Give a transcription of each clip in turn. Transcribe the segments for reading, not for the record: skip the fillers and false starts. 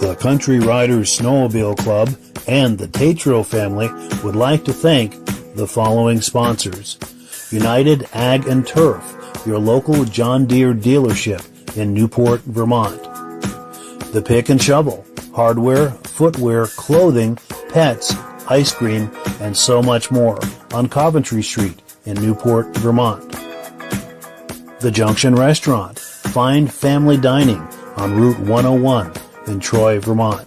The Country Riders Snowmobile Club and the Tetreault family would like to thank the following sponsors. United Ag and Turf, your local John Deere dealership in Newport, Vermont. The Pick and Shovel, hardware, footwear, clothing, pets, ice cream, and so much more on Coventry Street in Newport, Vermont. The Junction Restaurant, fine family dining on Route 101 in Troy, Vermont.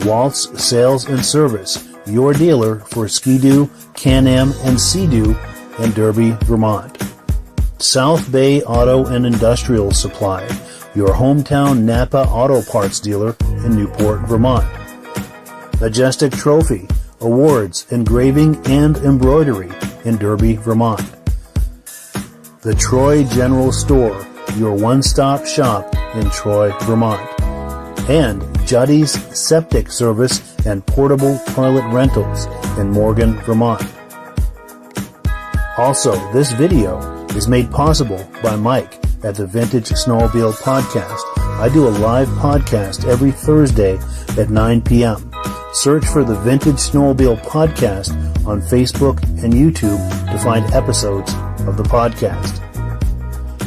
Waltz Sales and Service, your dealer for Ski-Doo, Can-Am, and Sea-Doo in Derby, Vermont. South Bay Auto and Industrial Supply, your hometown Napa Auto Parts dealer in Newport, Vermont. Majestic Trophy, awards, engraving, and embroidery in Derby, Vermont. The Troy General Store, your one-stop shop in Troy, Vermont. And Juddy's Septic Service and Portable Toilet Rentals in Morgan, Vermont. Also, this video is made possible by Mike at the Vintage Snowmobile Podcast. I do a live podcast every Thursday at 9 p.m. Search for the Vintage Snowmobile Podcast on Facebook and YouTube to find episodes of the podcast.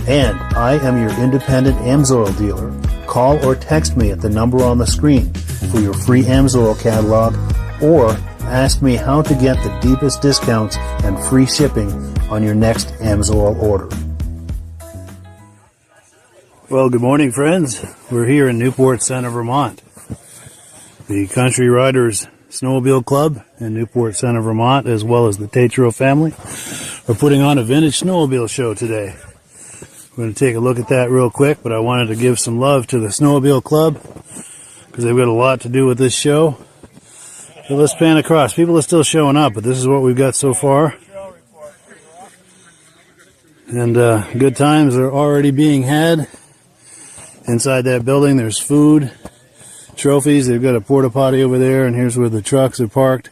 And I am your independent AMSOIL dealer. Call or text me at the number on the screen for your free AMSOIL catalog, or ask me how to get the deepest discounts and free shipping on your next AMSOIL order. Well, good morning, friends. We're here in Newport Center, Vermont. The Country Riders Snowmobile Club in Newport Center, Vermont, as well as the Tetreault family, are putting on a Vintage Snowmobile Show today. We're going to take a look at that real quick, but I wanted to give some love to the Snowmobile Club because they've got a lot to do with this show. So let's pan across. People are still showing up, but this is what we've got so far. And good times are already being had. Inside that building, there's food, trophies. They've got a porta potty over there, and here's where the trucks are parked.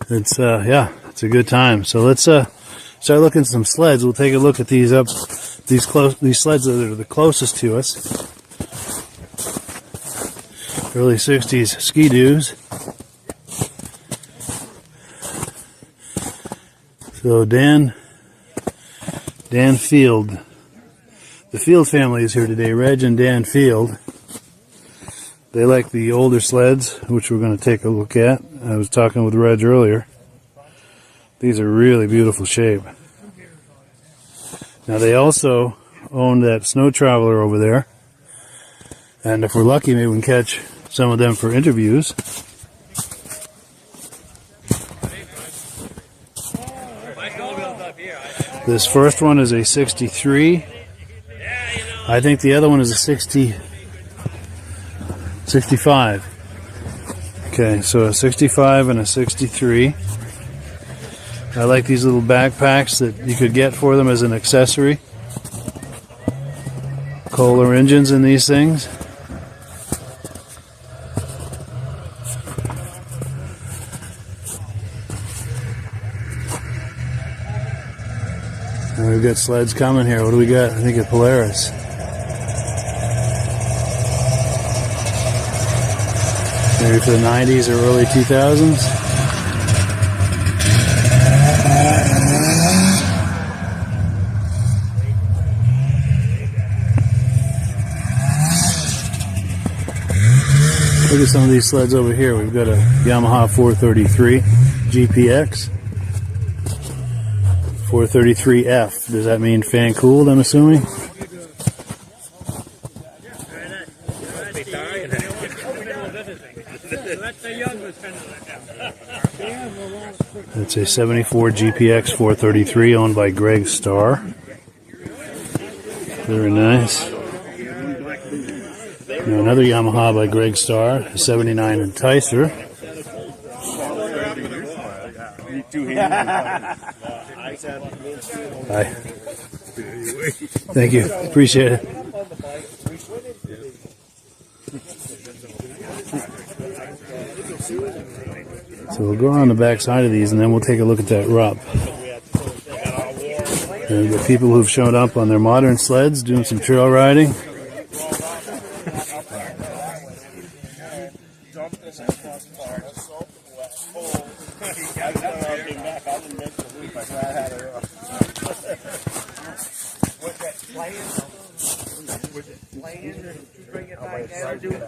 It's it's a good time. So let's start looking at some sleds. We'll take a look at these sleds that are the closest to us. Early 60s Ski-Doos. So Dan Field. The Field family is here today. Reg and Dan Field. They like the older sleds, which we're going to take a look at. I was talking with Reg earlier. These are really beautiful shape. Now they also own that Snow Traveler over there. And if we're lucky, maybe we can catch some of them for interviews. This first one is a 63. I think the other one is a 65. Okay, so a 65 and a 63. I like these little backpacks that you could get for them as an accessory. Kohler engines in these things. And we've got sleds coming here. What do we got? I think a Polaris. Maybe for the 90s or early 2000s. Look at some of these sleds over here. We've got a Yamaha 433 GPX. 433F. Does that mean fan cooled, I'm assuming? It's a 74 GPX 433 owned by Greg Starr. Very nice. Now another Yamaha by Greg Starr, a 79 Enticer. Hi. Thank you. Appreciate it. So we'll go around the back side of these and then we'll take a look at that RUP. And the people who've shown up on their modern sleds doing some trail riding.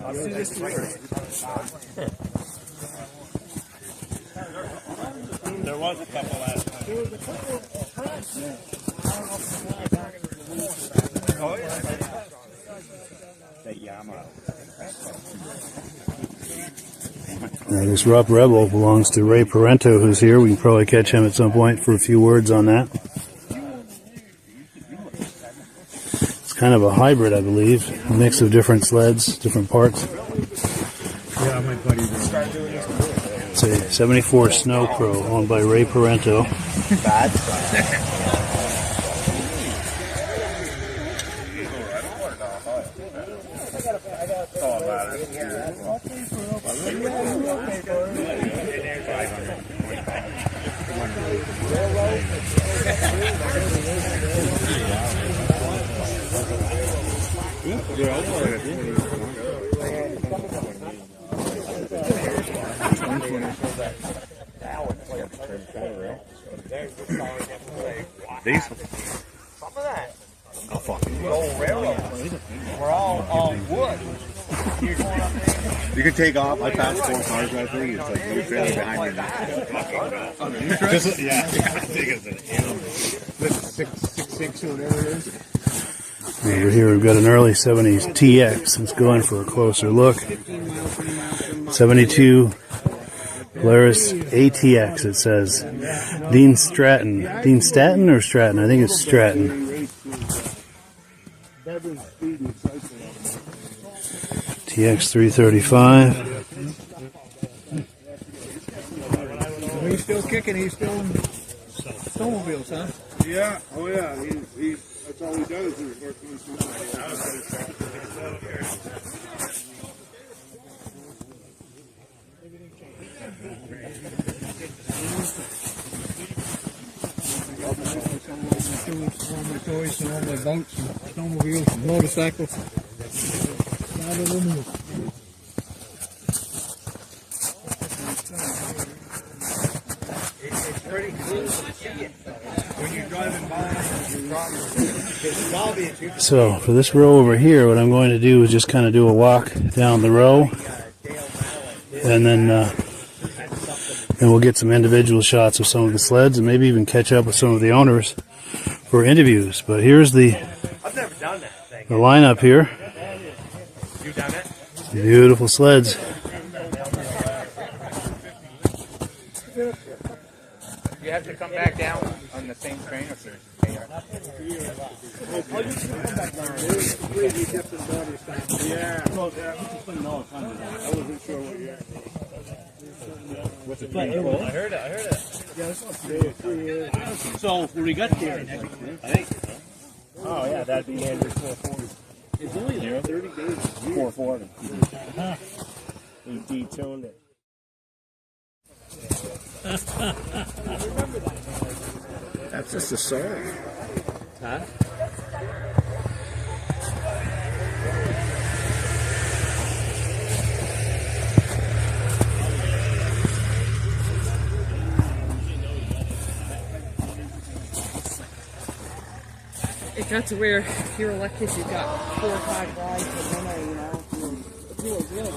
I'll see this later. There was a couple last time. There was a couple of tracks. Oh, yeah. That Yamaha. This Rupp Rebel belongs to Ray Parento, who's here. We can probably catch him at some point for a few words on that. It's kind of a hybrid, I believe. A mix of different sleds, different parts. Yeah, my buddy. It's a 74 Snow Pro owned by Ray Parento. Bad. Diesel. Some of that. Oh, fucking old railroad. We're all wood. You can take off. I passed 4 cars right there. It's like no trailer behind me. Just, yeah, I think it's an animal. 6.6 or whatever it is. Over here we've got an early 70s TX. Let's go in for a closer look. 72 Polaris ATX, it says. Dean Stratton. Dean Staton or Stratton? I think it's Stratton. TX 335. He's still kicking, he's still in snowmobiles, huh? Yeah, oh yeah. He's that's all he does is work on All my toys and all my boats and snowmobiles and motorcycles. Not a little. It's pretty cool to see it. When you're driving by, it's obvious. So for this row over here, what I'm going to do is just kind of do a walk down the row, and then we'll get some individual shots of some of the sleds, and maybe even catch up with some of the owners for interviews. But here's the I've never done that thing. lineup here. You done it? Beautiful sleds. You have to come back down on the same train or something. Yeah. I wasn't sure what you had. What's it? I heard it. Yeah, this one's good. So when we got there, I think. Oh yeah, that'd be Andrew 440. It's only there 30 days. 440. He detuned it. That's just a song. Huh? It got to where if you're lucky, you got 4 or 5 rides a minute, you know. It's really good.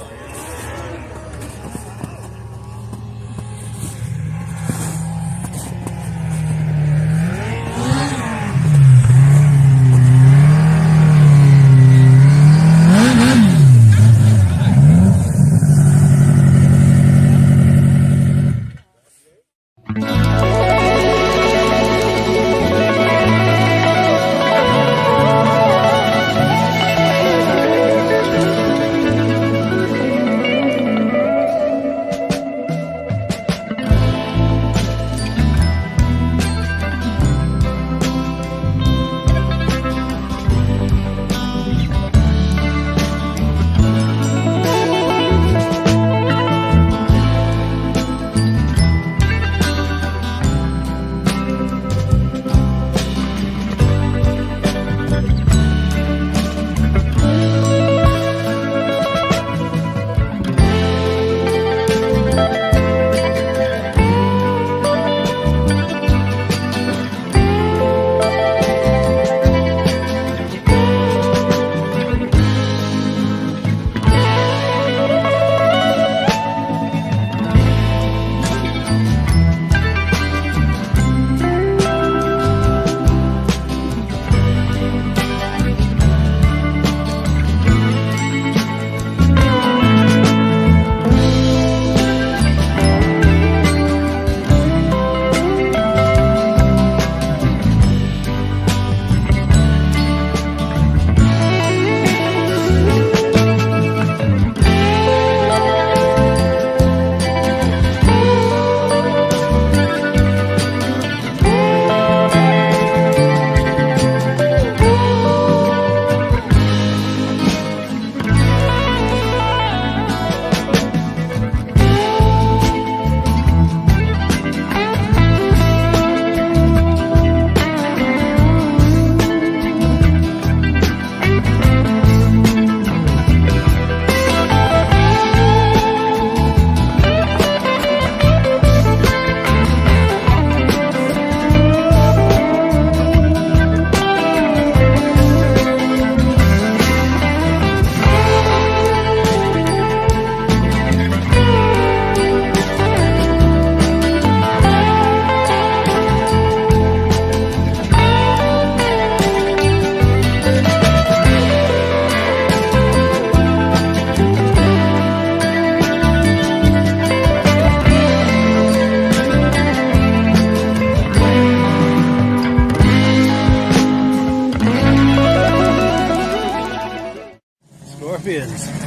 champions.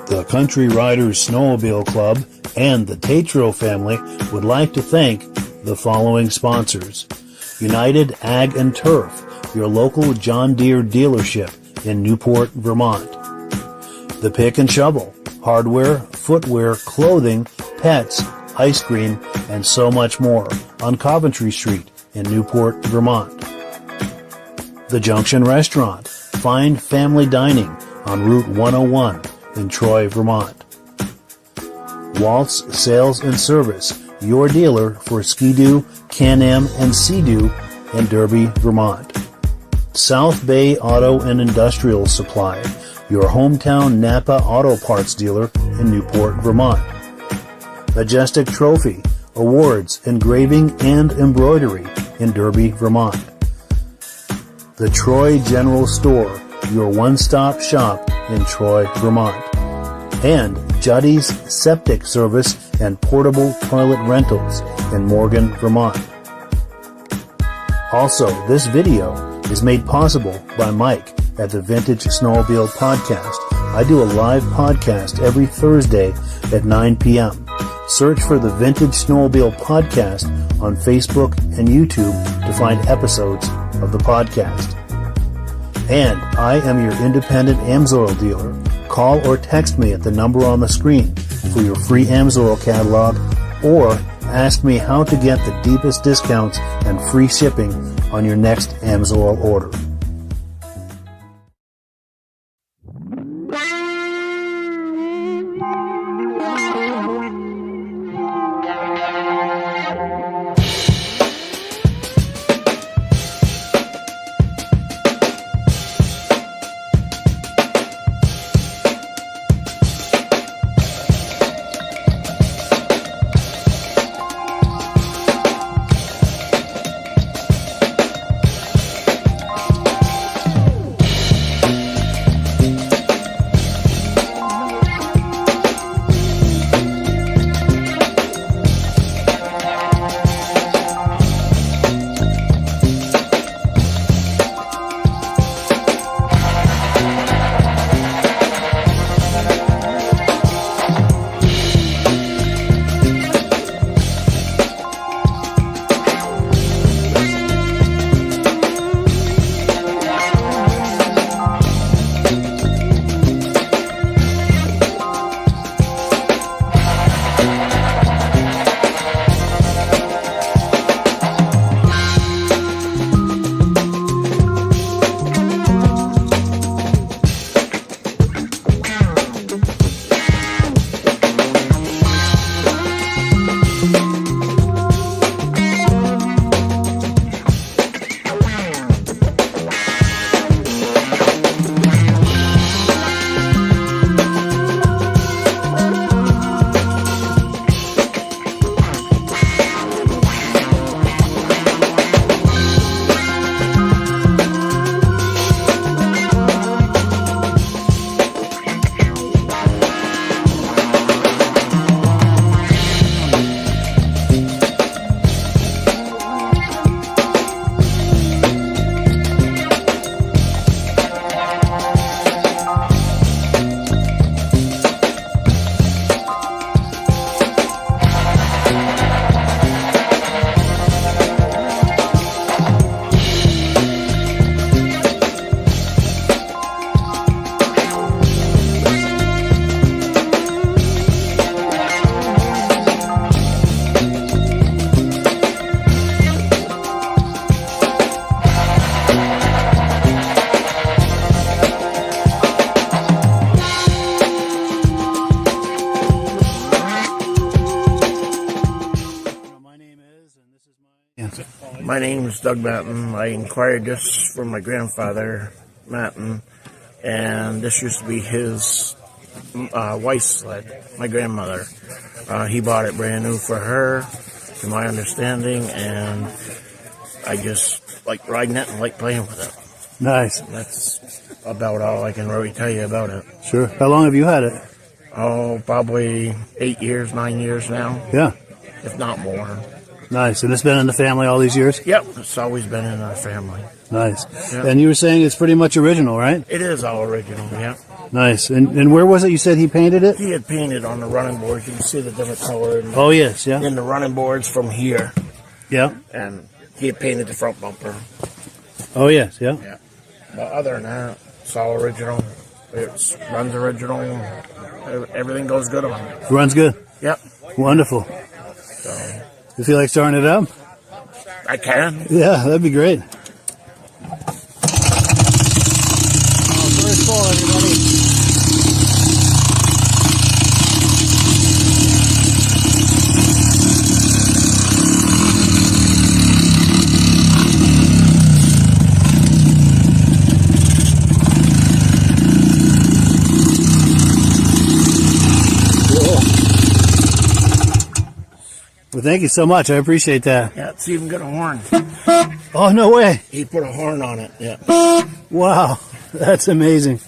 The Country Riders Snowmobile Club and the Tetreault family would like to thank the following sponsors. United Ag and Turf, your local John Deere dealership in Newport, Vermont. The Pick and Shovel, hardware, footwear, clothing, pets, ice cream, and so much more on Coventry Street in Newport, Vermont. The Junction Restaurant, fine family dining on Route 101 in Troy, Vermont. Waltz Sales and Service, your dealer for Ski-Doo, Can-Am, and Sea-Doo in Derby, Vermont. South Bay Auto and Industrial Supply, your hometown Napa Auto Parts dealer in Newport, Vermont. Majestic Trophy, awards, engraving, and embroidery in Derby, Vermont. The Troy General Store, your one-stop shop in Troy, Vermont. and Juddy's Septic Service and Portable Toilet Rentals in Morgan, Vermont. Also, this video is made possible by Mike at the Vintage Snowmobile Podcast. I do a live podcast every Thursday at 9 p.m. Search for the Vintage Snowmobile Podcast on Facebook and YouTube to find episodes of the podcast. And I am your independent AMSOIL dealer. Call or text me at the number on the screen for your free AMSOIL catalog, or ask me how to get the deepest discounts and free shipping on your next AMSOIL order. My name is Doug Matten. I inquired this from my grandfather, Matten, and this used to be his wife's sled, my grandmother. He bought it brand new for her, to my understanding, and I just like riding it and like playing with it. Nice. That's about all I can really tell you about it. Sure. How long have you had it? Oh, probably 8 years, 9 years now. Yeah. If not more. Nice. And it's been in the family all these years? Yep, it's always been in our family. Nice. Yep. And you were saying it's pretty much original, right? It is all original, yeah. Nice. And where was it you said he painted it? He had painted on the running boards. You can see the different color Oh, yes, yeah. in the running boards from here. Yeah. And he had painted the front bumper. Oh, yes, yeah. Yeah. But other than that, it's all original. It runs original. Everything goes good on it. Runs good? Yep. Wonderful. So, You feel like starting it up? I can. Yeah, that'd be great. First ball, everybody. Well, thank you so much. I appreciate that. Yeah, it's even got a horn. Oh, no way. He put a horn on it, yeah. Wow. That's amazing.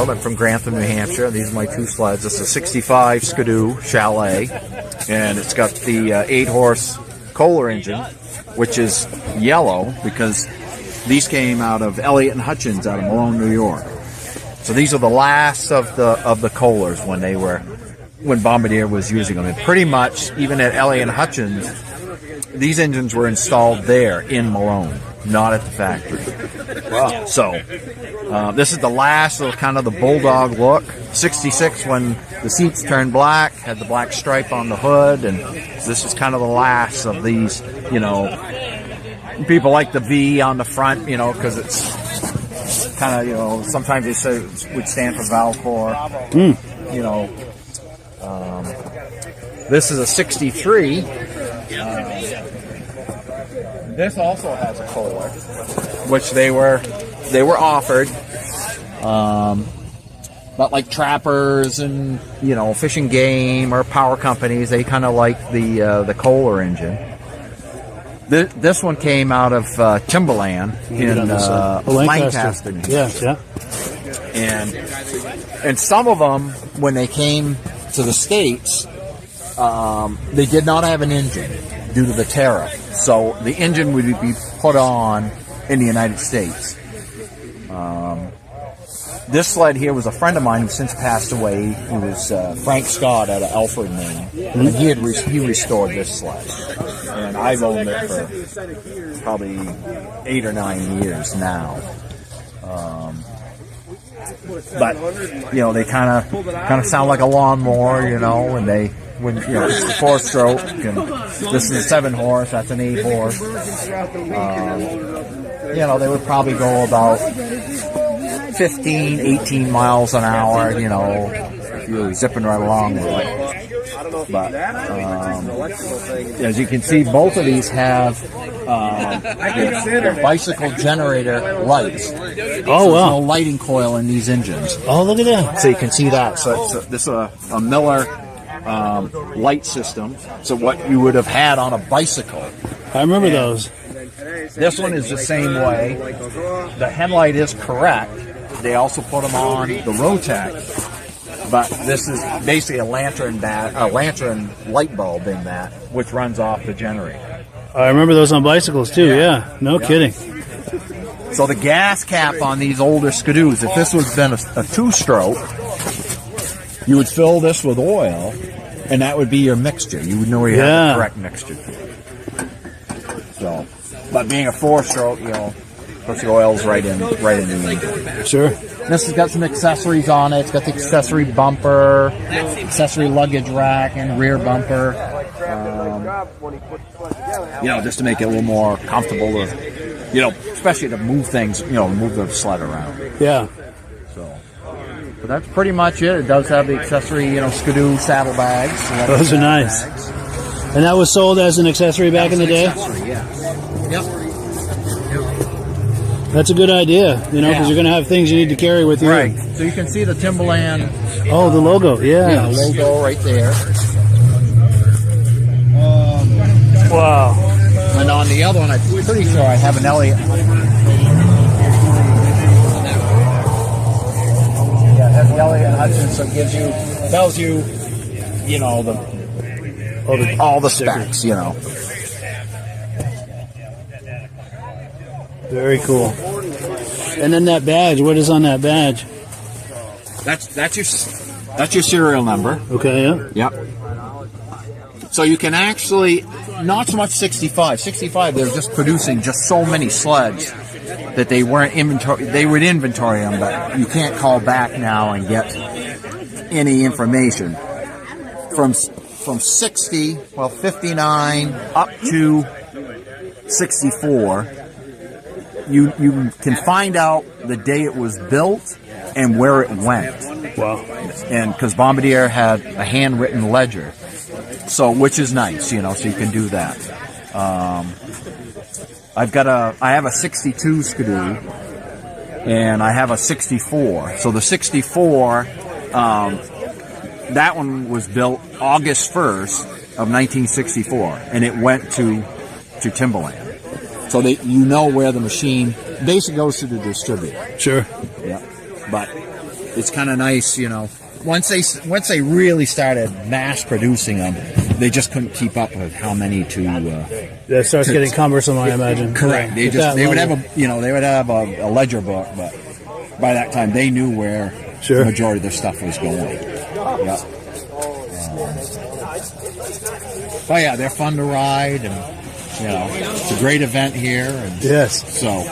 Mansfield. I'm from Grantham, New Hampshire. These are my two sleds. This is a 65 Skidoo Chalet, and it's got the 8-horse Kohler engine, which is yellow because these came out of Elliott and Hutchins out of Malone, New York. So these are the last of the Kohlers when Bombardier was using them. And pretty much, even at Elliott and Hutchins, these engines were installed there in Malone, not at the factory. Wow. So this is the last of kind of the Bulldog look. 66 when the seats turned black, had the black stripe on the hood, and this is kind of the last of these, you know. People like the V on the front, you know, because it's kind of, you know, sometimes they say it would stand for Valcor. You know, this is a 63. This also has a Kohler, which they were offered. But like trappers and, you know, Fish and Game or power companies, they kind of like the Kohler engine. This one came out of Timberland in Lancaster. Yeah. And some of them, when they came to the States, they did not have an engine due to the tariff. So the engine would be put on in the United States. This sled here was a friend of mine who since passed away. He was Frank Scott out of Alfred, Maine. And he restored this sled. And I've owned it for probably 8 or 9 years now. But you know, they kind of sound like a lawnmower, you know, when you know, it's a 4-stroke, and this is a 7-horse, that's an 8-horse. You know, they would probably go about 15, 18 miles an hour, you know, if you're zipping right along with it. But as you can see, both of these have the bicycle generator lights. Oh, wow. There's no lighting coil in these engines. Oh, look at that. So you can see that. So this is a Miller light system. So what you would have had on a bicycle. I remember those. This one is the same way. The headlight is correct. They also put them on the Rotax, but this is basically a lantern light bulb in that, which runs off the generator. I remember those on bicycles too. Yeah, no kidding. So the gas cap on these older Skidoos, if this was been a 2-stroke, you would fill this with oil, and that would be your mixture. You would know where you had the correct mixture. So, but being a 4-stroke, you know, puts the oils right in the engine. Sure. This has got some accessories on it. It's got the accessory bumper, accessory luggage rack, and rear bumper. You know, just to make it a little more comfortable to, you know, especially to move things, you know, move the sled around. Yeah. So, but that's pretty much it. It does have the accessory, you know, Skidoo saddlebags. Those are nice. And that was sold as an accessory back in the day? Accessory, yeah. Yep. That's a good idea, you know, because you're going to have things you need to carry with you. Right. So you can see the Timberland. Oh, the logo, Yeah, logo right there. Wow. And on the other one, I'm pretty sure I have an Elliott. Yeah, it has the Elliott Hutchins, so it tells you, you know, all the specs, you know. Very cool. And then that badge, what is on that badge? That's your serial number. Okay, yeah. Yep. So you can actually, not so much 65. 65, they're just producing just so many sleds that they weren't inventory. They would inventory them, but you can't call back now and get any information. From 60, well, 59 up to 64. You can find out the day it was built and where it went. Wow. And because Bombardier had a handwritten ledger, so which is nice, you know, so you can do that. I have a 62 Skidoo, and I have a 64. So the 64, that one was built August 1st of 1964, and it went to Timberland. So you know where the machine basically goes to the distributor. Sure. Yeah. But it's kind of nice, you know. Once they really started mass producing them, they just couldn't keep up with how many to. That starts getting cumbersome, I imagine. Correct. They would have a ledger book, but by that time they knew where the majority of their stuff was going. Yeah. Oh yeah, they're fun to ride, and you know, it's a great event here. And yes. So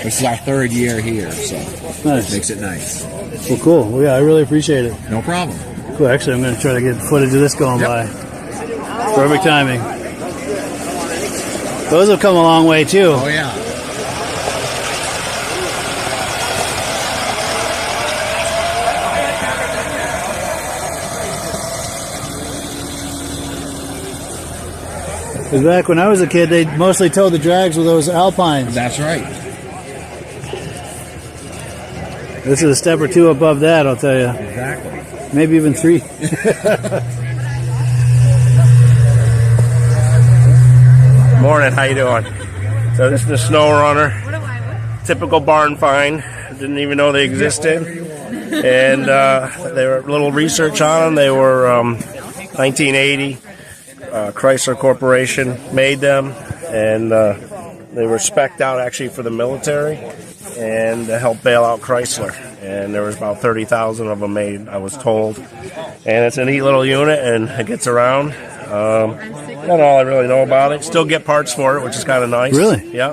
this is our 3rd year here, so nice. It makes it nice. Well, cool. Well, yeah, I really appreciate it. No problem. Cool. Actually, I'm going to try to get footage of this going by. Perfect timing. Those have come a long way too. Oh yeah. Because back when I was a kid, they mostly towed the drags with those Alpines. That's right. This is a step or two above that, I'll tell you. Exactly. Maybe even 3. Morning, how you doing? So this is the Snow Runner. Typical barn find. Didn't even know they existed. And they were a little research on them. They were 1980. Chrysler Corporation made them, and they were spec'd out actually for the military and to help bail out Chrysler. And there was about 30,000 of them made, I was told. And it's a neat little unit, and it gets around. Not all I really know about it. Still get parts for it, which is kind of nice. Really? Yeah.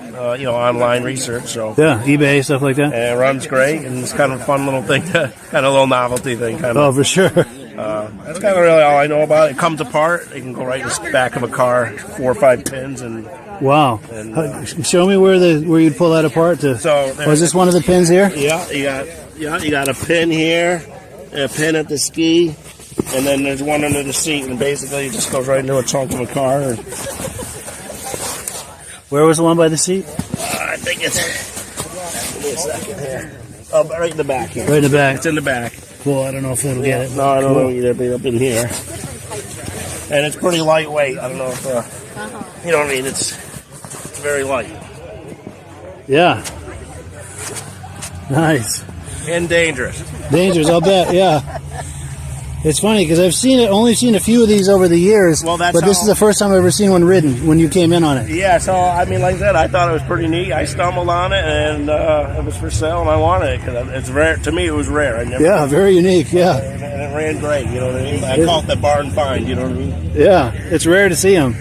Online research. So yeah, eBay, stuff like that. And it runs great, and it's kind of a fun little thing, kind of a little novelty thing. Oh, for sure. That's kind of really all I know about it. It comes apart. It can go right in the back of a car, 4 or 5 pins, and wow. And, show me where you'd pull that apart to. So is this one of the pins here? Yeah, you got a pin here, a pin at the ski, and then there's one under the seat, and basically it just goes right into a trunk of a car. And where was the one by the seat? I think it's. Give me a second here. Oh, right in the back here. Right in the back. It's in the back. Cool. I don't know if it'll get it. No, I don't know either. But up in here, and it's pretty lightweight. I don't know if you know what I mean. It's very light. Yeah. Nice. And dangerous. Dangerous, I'll bet. Yeah. It's funny because I've only seen a few of these over the years. Well, but this is the first time I've ever seen one ridden when you came in on it. Yeah, so I mean, like I said, I thought it was pretty neat. I stumbled on it, and it was for sale, and I wanted it because it's rare. To me, it was rare. Yeah, very unique. Yeah, and it ran great. You know what I mean? I call it the barn find. You know what I mean? Yeah, it's rare to see them.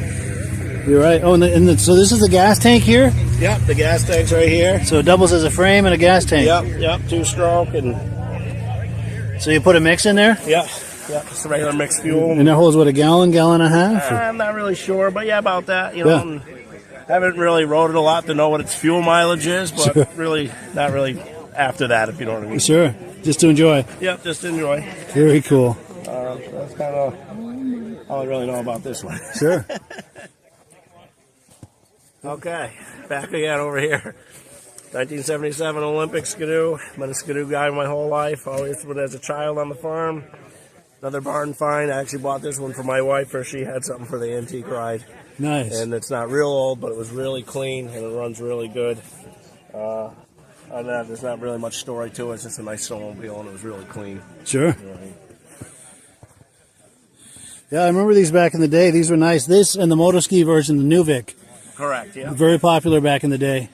You're right. Oh, so this is the gas tank here? Yep, the gas tank's right here. So it doubles as a frame and a gas tank. Yep, 2-stroke, and so you put a mix in there? Yeah, it's the regular mixed fuel. And that holds what, a gallon and a half? I'm not really sure, but yeah, about that. You know, haven't really rode it a lot to know what its fuel mileage is, but really, not really after that, if you know what I mean. Sure, just to enjoy. Yep, just to enjoy. Very cool. That's kind of all I really know about this one. Sure. Okay, back again over here. 1977 Olympic Skidoo. Been a Skidoo guy my whole life. Always been as a child on the farm. Another barn find. I actually bought this one for my wife, for she had something for the antique ride. Nice. And it's not real old, but it was really clean and it runs really good. Other than that, there's not really much story to it. It's just a nice snowmobile and it was really clean. Sure. Yeah, I remember these back in the day. These were nice. This and the motoski version, the Nuvik. Correct, yeah. Very popular back in the day.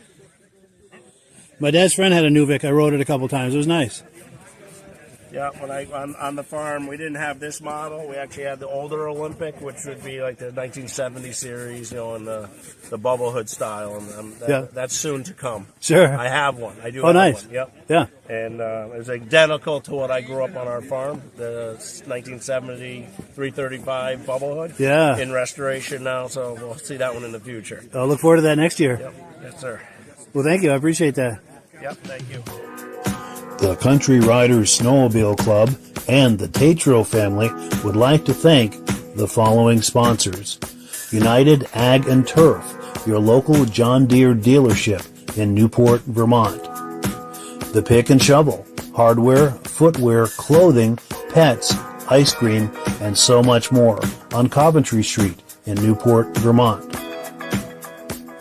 My dad's friend had a Nuvik. I rode it a couple times. It was nice. Yeah, when on the farm, we didn't have this model. We actually had the older Olympic, which would be like the 1970 series, you know, and the bubble hood style. And that's soon to come. Sure. I have one. I do. Oh, have nice. One. Yep. Yeah. And it was identical to what I grew up on our farm, the 1970 335 bubble hood. Yeah. In restoration now, so we'll see that one in the future. I'll look forward to that next year. Yep. Yes, sir. Well, thank you. I appreciate that. Yep. Thank you. The Country Riders Snowmobile Club and the Tetreault family would like to thank the following sponsors. United Ag and Turf, your local John Deere dealership in Newport, Vermont. The Pick and Shovel, hardware, footwear, clothing, pets, ice cream, and so much more on Coventry Street in Newport, Vermont.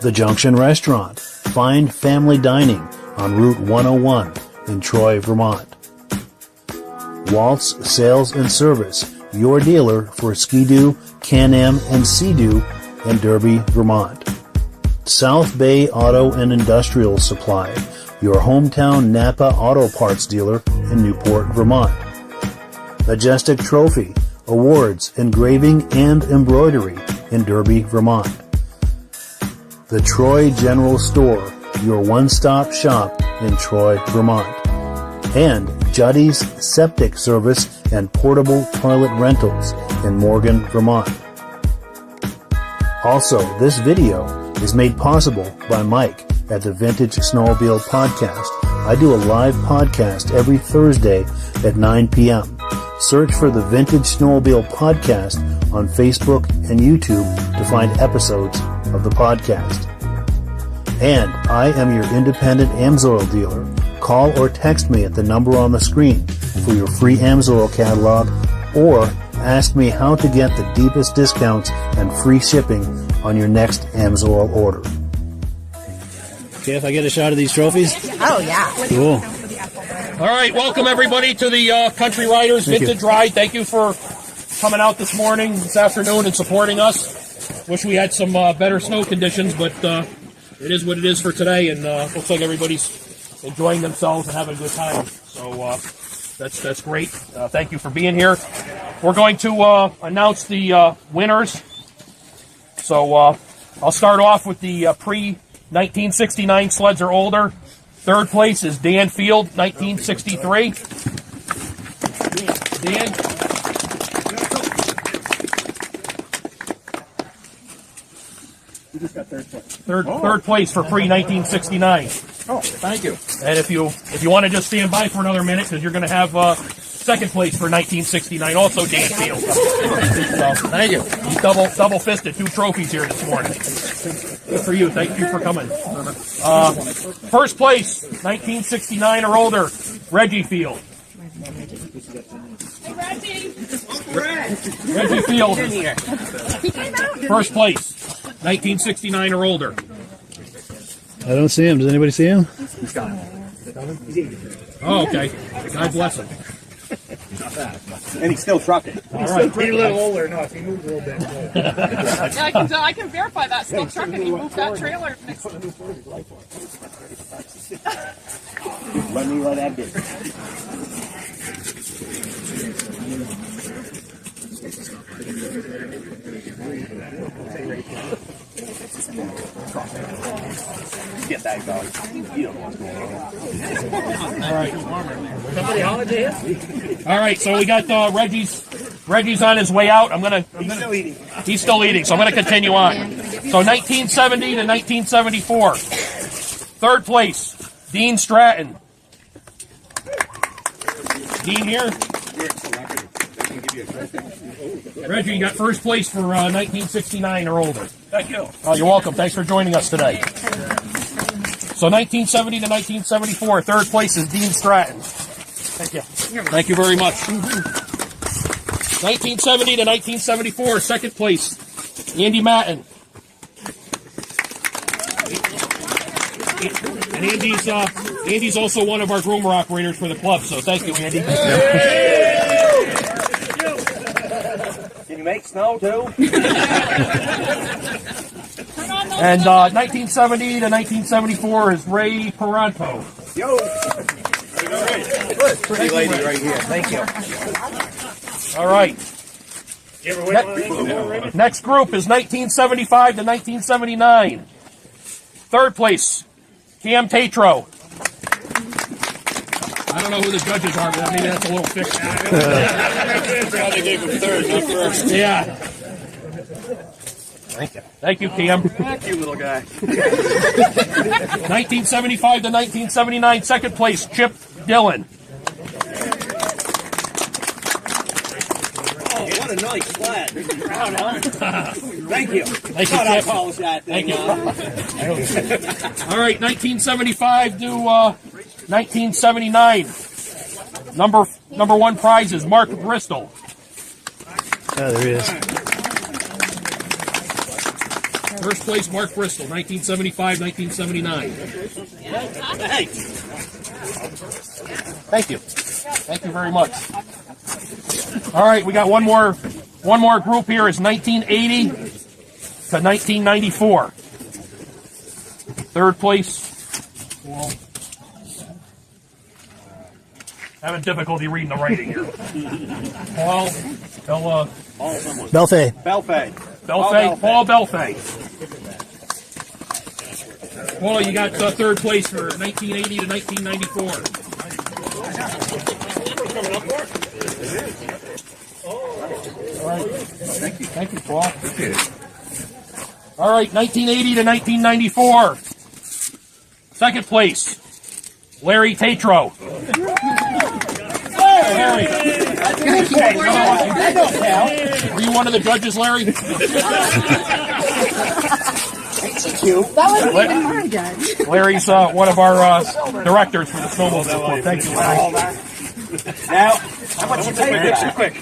The Junction Restaurant, fine family dining on Route 101 in Troy, Vermont. Waltz Sales and Service, your dealer for Ski-Doo, Can-Am, and Sea-Doo in Derby, Vermont. South Bay Auto and Industrial Supply, your hometown Napa Auto Parts dealer in Newport, Vermont. Majestic Trophy, Awards, Engraving, and Embroidery in Derby, Vermont. The Troy General Store, your one-stop shop in Troy, Vermont. And Juddy's Septic Service and Portable Toilet Rentals in Morgan, Vermont. Also, this video is made possible by Mike at the Vintage Snowmobile Podcast. I do a live podcast every Thursday at 9 p.m. Search for the Vintage Snowmobile Podcast on Facebook and YouTube to find episodes of the podcast. And I am your independent AMSOIL dealer. Call or text me at the number on the screen for your free AMSOIL catalog, or ask me how to get the deepest discounts and free shipping on your next AMSOIL order. Okay, if I get a shot of these trophies? Oh, yeah. Cool. All right, welcome everybody to the Country Riders Vintage Ride. Thank you for coming out this morning, this afternoon, and supporting us. Wish we had some better snow conditions, but it is what it is for today, and looks like everybody's enjoying themselves and having a good time. So that's great. Thank you for being here. We're going to announce the winners. So I'll start off with the pre-1969 sleds or older. Third place is Dan Field, 1963. Dan. You just got third place. Third place for pre-1969. Oh, thank you. And if you want to just stand by for another minute, because you're going to have second place for 1969, also Dan Field. So, thank you. You double fisted 2 trophies here this morning. Good for you. Thank you for coming. First place, 1969 or older, Reggie Field. Reggie Field is first place, 1969 or older. I don't see him. Does anybody see him? He's got him. Oh, okay. God bless him. Not bad. And he's still trucking. All right. He's a little older enough. He moves a little bit. Yeah, I can verify that. Still trucking. He moved that trailer. Let me let that get. Get that going. You don't want to go on. All right. All right, so we got Reggie's on his way out. He's still eating. He's still eating, so I'm going to continue on. So 1970 to 1974. Third place, Dean Stratton. Dean here. Reggie, you got first place for 1969 or older. Thank you. Oh, you're welcome. Thanks for joining us today. So 1970 to 1974, third place is Dean Stratton. Thank you. Thank you very much. 1970 to 1974, second place, Andy Matten. And Andy's also one of our groomer operators for the club, so thank you, Andy. Can you make snow too? And 1970 to 1974 is Ray Paranto. Yo! Pretty lady right here. Thank you. All right. Next group is 1975 to 1979. Third place, Cam Tetreault. I don't know who the judges are, but maybe that's a little fixed. They gave him third, not first. Yeah. Thank you. Thank you, Cam. Thank you, little guy. 1975 to 1979, second place, Chip Dillon. Oh, what a nice sled. Proud, huh? Thank you. Thank you, I Chip. polish that thing. Thank you. All right, 1975 to 1979. Number one prize is Mark Bristol. Oh, there he is. First place, Mark Bristol, 1975, 1979. Thank you. Thank you very much. All right, we got one more group here. Is 1980 to 1994. Third place. Having difficulty reading the writing here. Paul Belfay. Paul Belfay. Paul, you got third place for 1980 to 1994. All right. Thank you, Paul. Appreciate it. All right, 1980 to 1994. Second place, Larry Tetreault. Larry. Were you one of the judges, Larry? That wasn't even my judge. Larry's one of our directors for the Snowmobile Club. Thank you, Larry. Now, how much you pay for quick?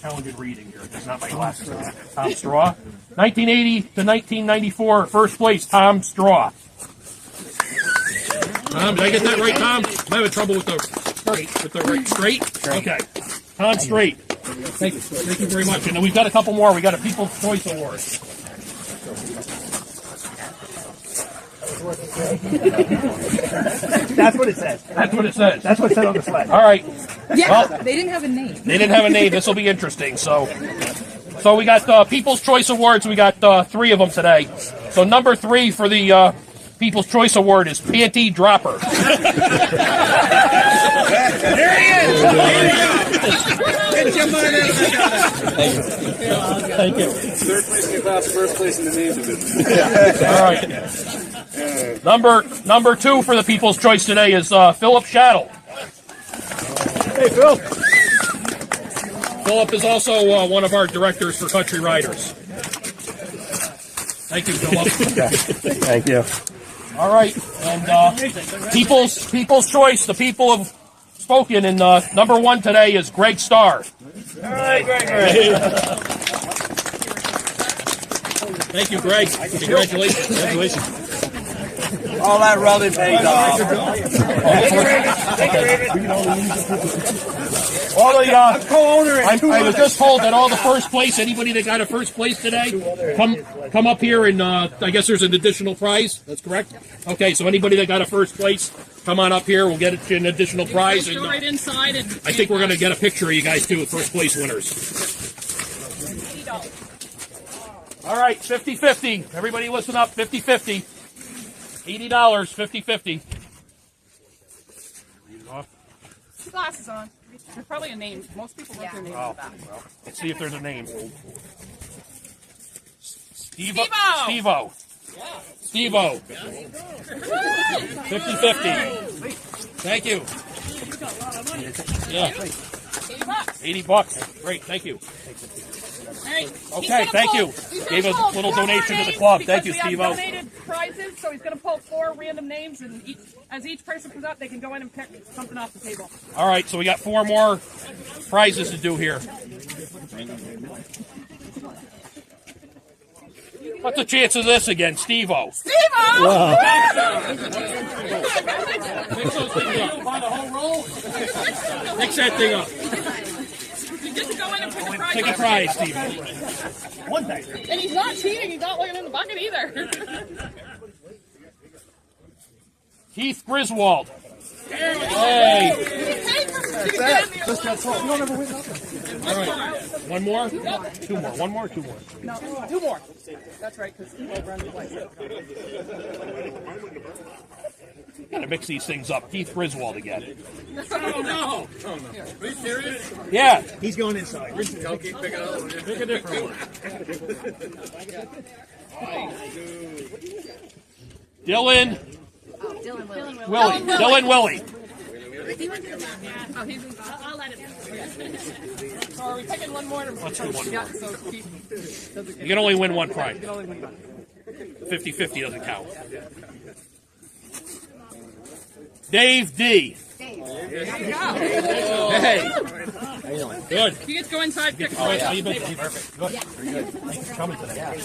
Talented reading here. That's not my glasses. Tom Straw. 1980 to 1994, first place, Tom Straw. Tom, did I get that right, Tom? I'm having trouble with the straight. Okay. Tom Straight. Thank you very much. And then we've got a couple more. We got a People's Choice Award. That's what it says. That's what it says. That's what it said on the sled. All right. Yeah, Well, they didn't have a name. they didn't have a name. This will be interesting. So we got People's Choice Awards. We got 3 of them today. So number 3 for the People's Choice Award is Panty Dropper. There he is! Thank you. Third place in the class, first place in the name division. All right. Number 2 for the People's Choice today is Philip Shattle. Hey, Phil. Philip is also one of our directors for Country Riders. Thank you, Philip. Thank you. All right, and People's Choice, the people have spoken, and number 1 today is Greg Starr. All right, Greg. Thank you, Greg. Congratulations. All that welding pays off. All the co-owner. I was just told that all the first place, anybody that got a first place today, come up here, and I guess there's an additional prize. That's correct. Okay, so anybody that got a first place, come on up here. We'll get an additional prize. And, right inside. And I think we're going to get a picture of you guys too, with first place winners. All right, 50-50. Everybody listen up, 50-50. $80, 50-50. glasses on. There's probably a name. Most people wrote their name on the back. Well, let's see if there's a name. Steve-O. Steve-O. Yeah. Steve-O. 50-50. Thank you. Yeah. $80. Great, thank you. Okay, thank you. Gave a little donation to the club. Thank you, Steve-O. We have donated prizes, so he's going to pull 4 random names, and as each person comes up, they can go in and pick something off the table. All right, so we got 4 more prizes to do here. What's the chance of this again, Steve-O? Steve-O! Wow. Mix those things up. Buy the whole roll. Mix that thing up. You get to go in and pick a prize. Take a prize, Steve-O. One thing. And he's not cheating. He's not looking in the bucket either. Keith Griswold. Hey. Just got sold. You don't ever win nothing. All right. One more? 2 more. 1 more or 2 more? No, 2 more. That's right, because Steve-O runs the place. Gotta mix these things up. Keith Griswold again. Oh, no. Are you serious? Yeah. He's going inside. I'll keep picking up. Pick a different one. Dylan. Dylan Willie. Oh, he's in. I'll let him. So are we picking one more? Let's do one more. Yeah, so Keith doesn't You can only win one prize. You can only win one. 50-50 doesn't count. Dave D. There you go. Hey. How you doing? Good. You get to go inside, pick a All right, prize. how you been? Perfect. Good. Very good. Thanks for coming today.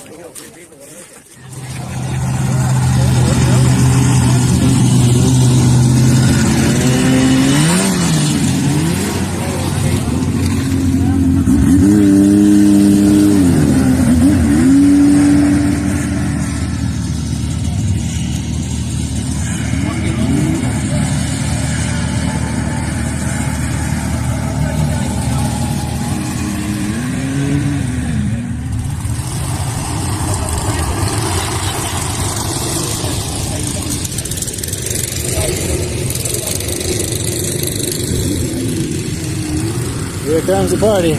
Here comes the party.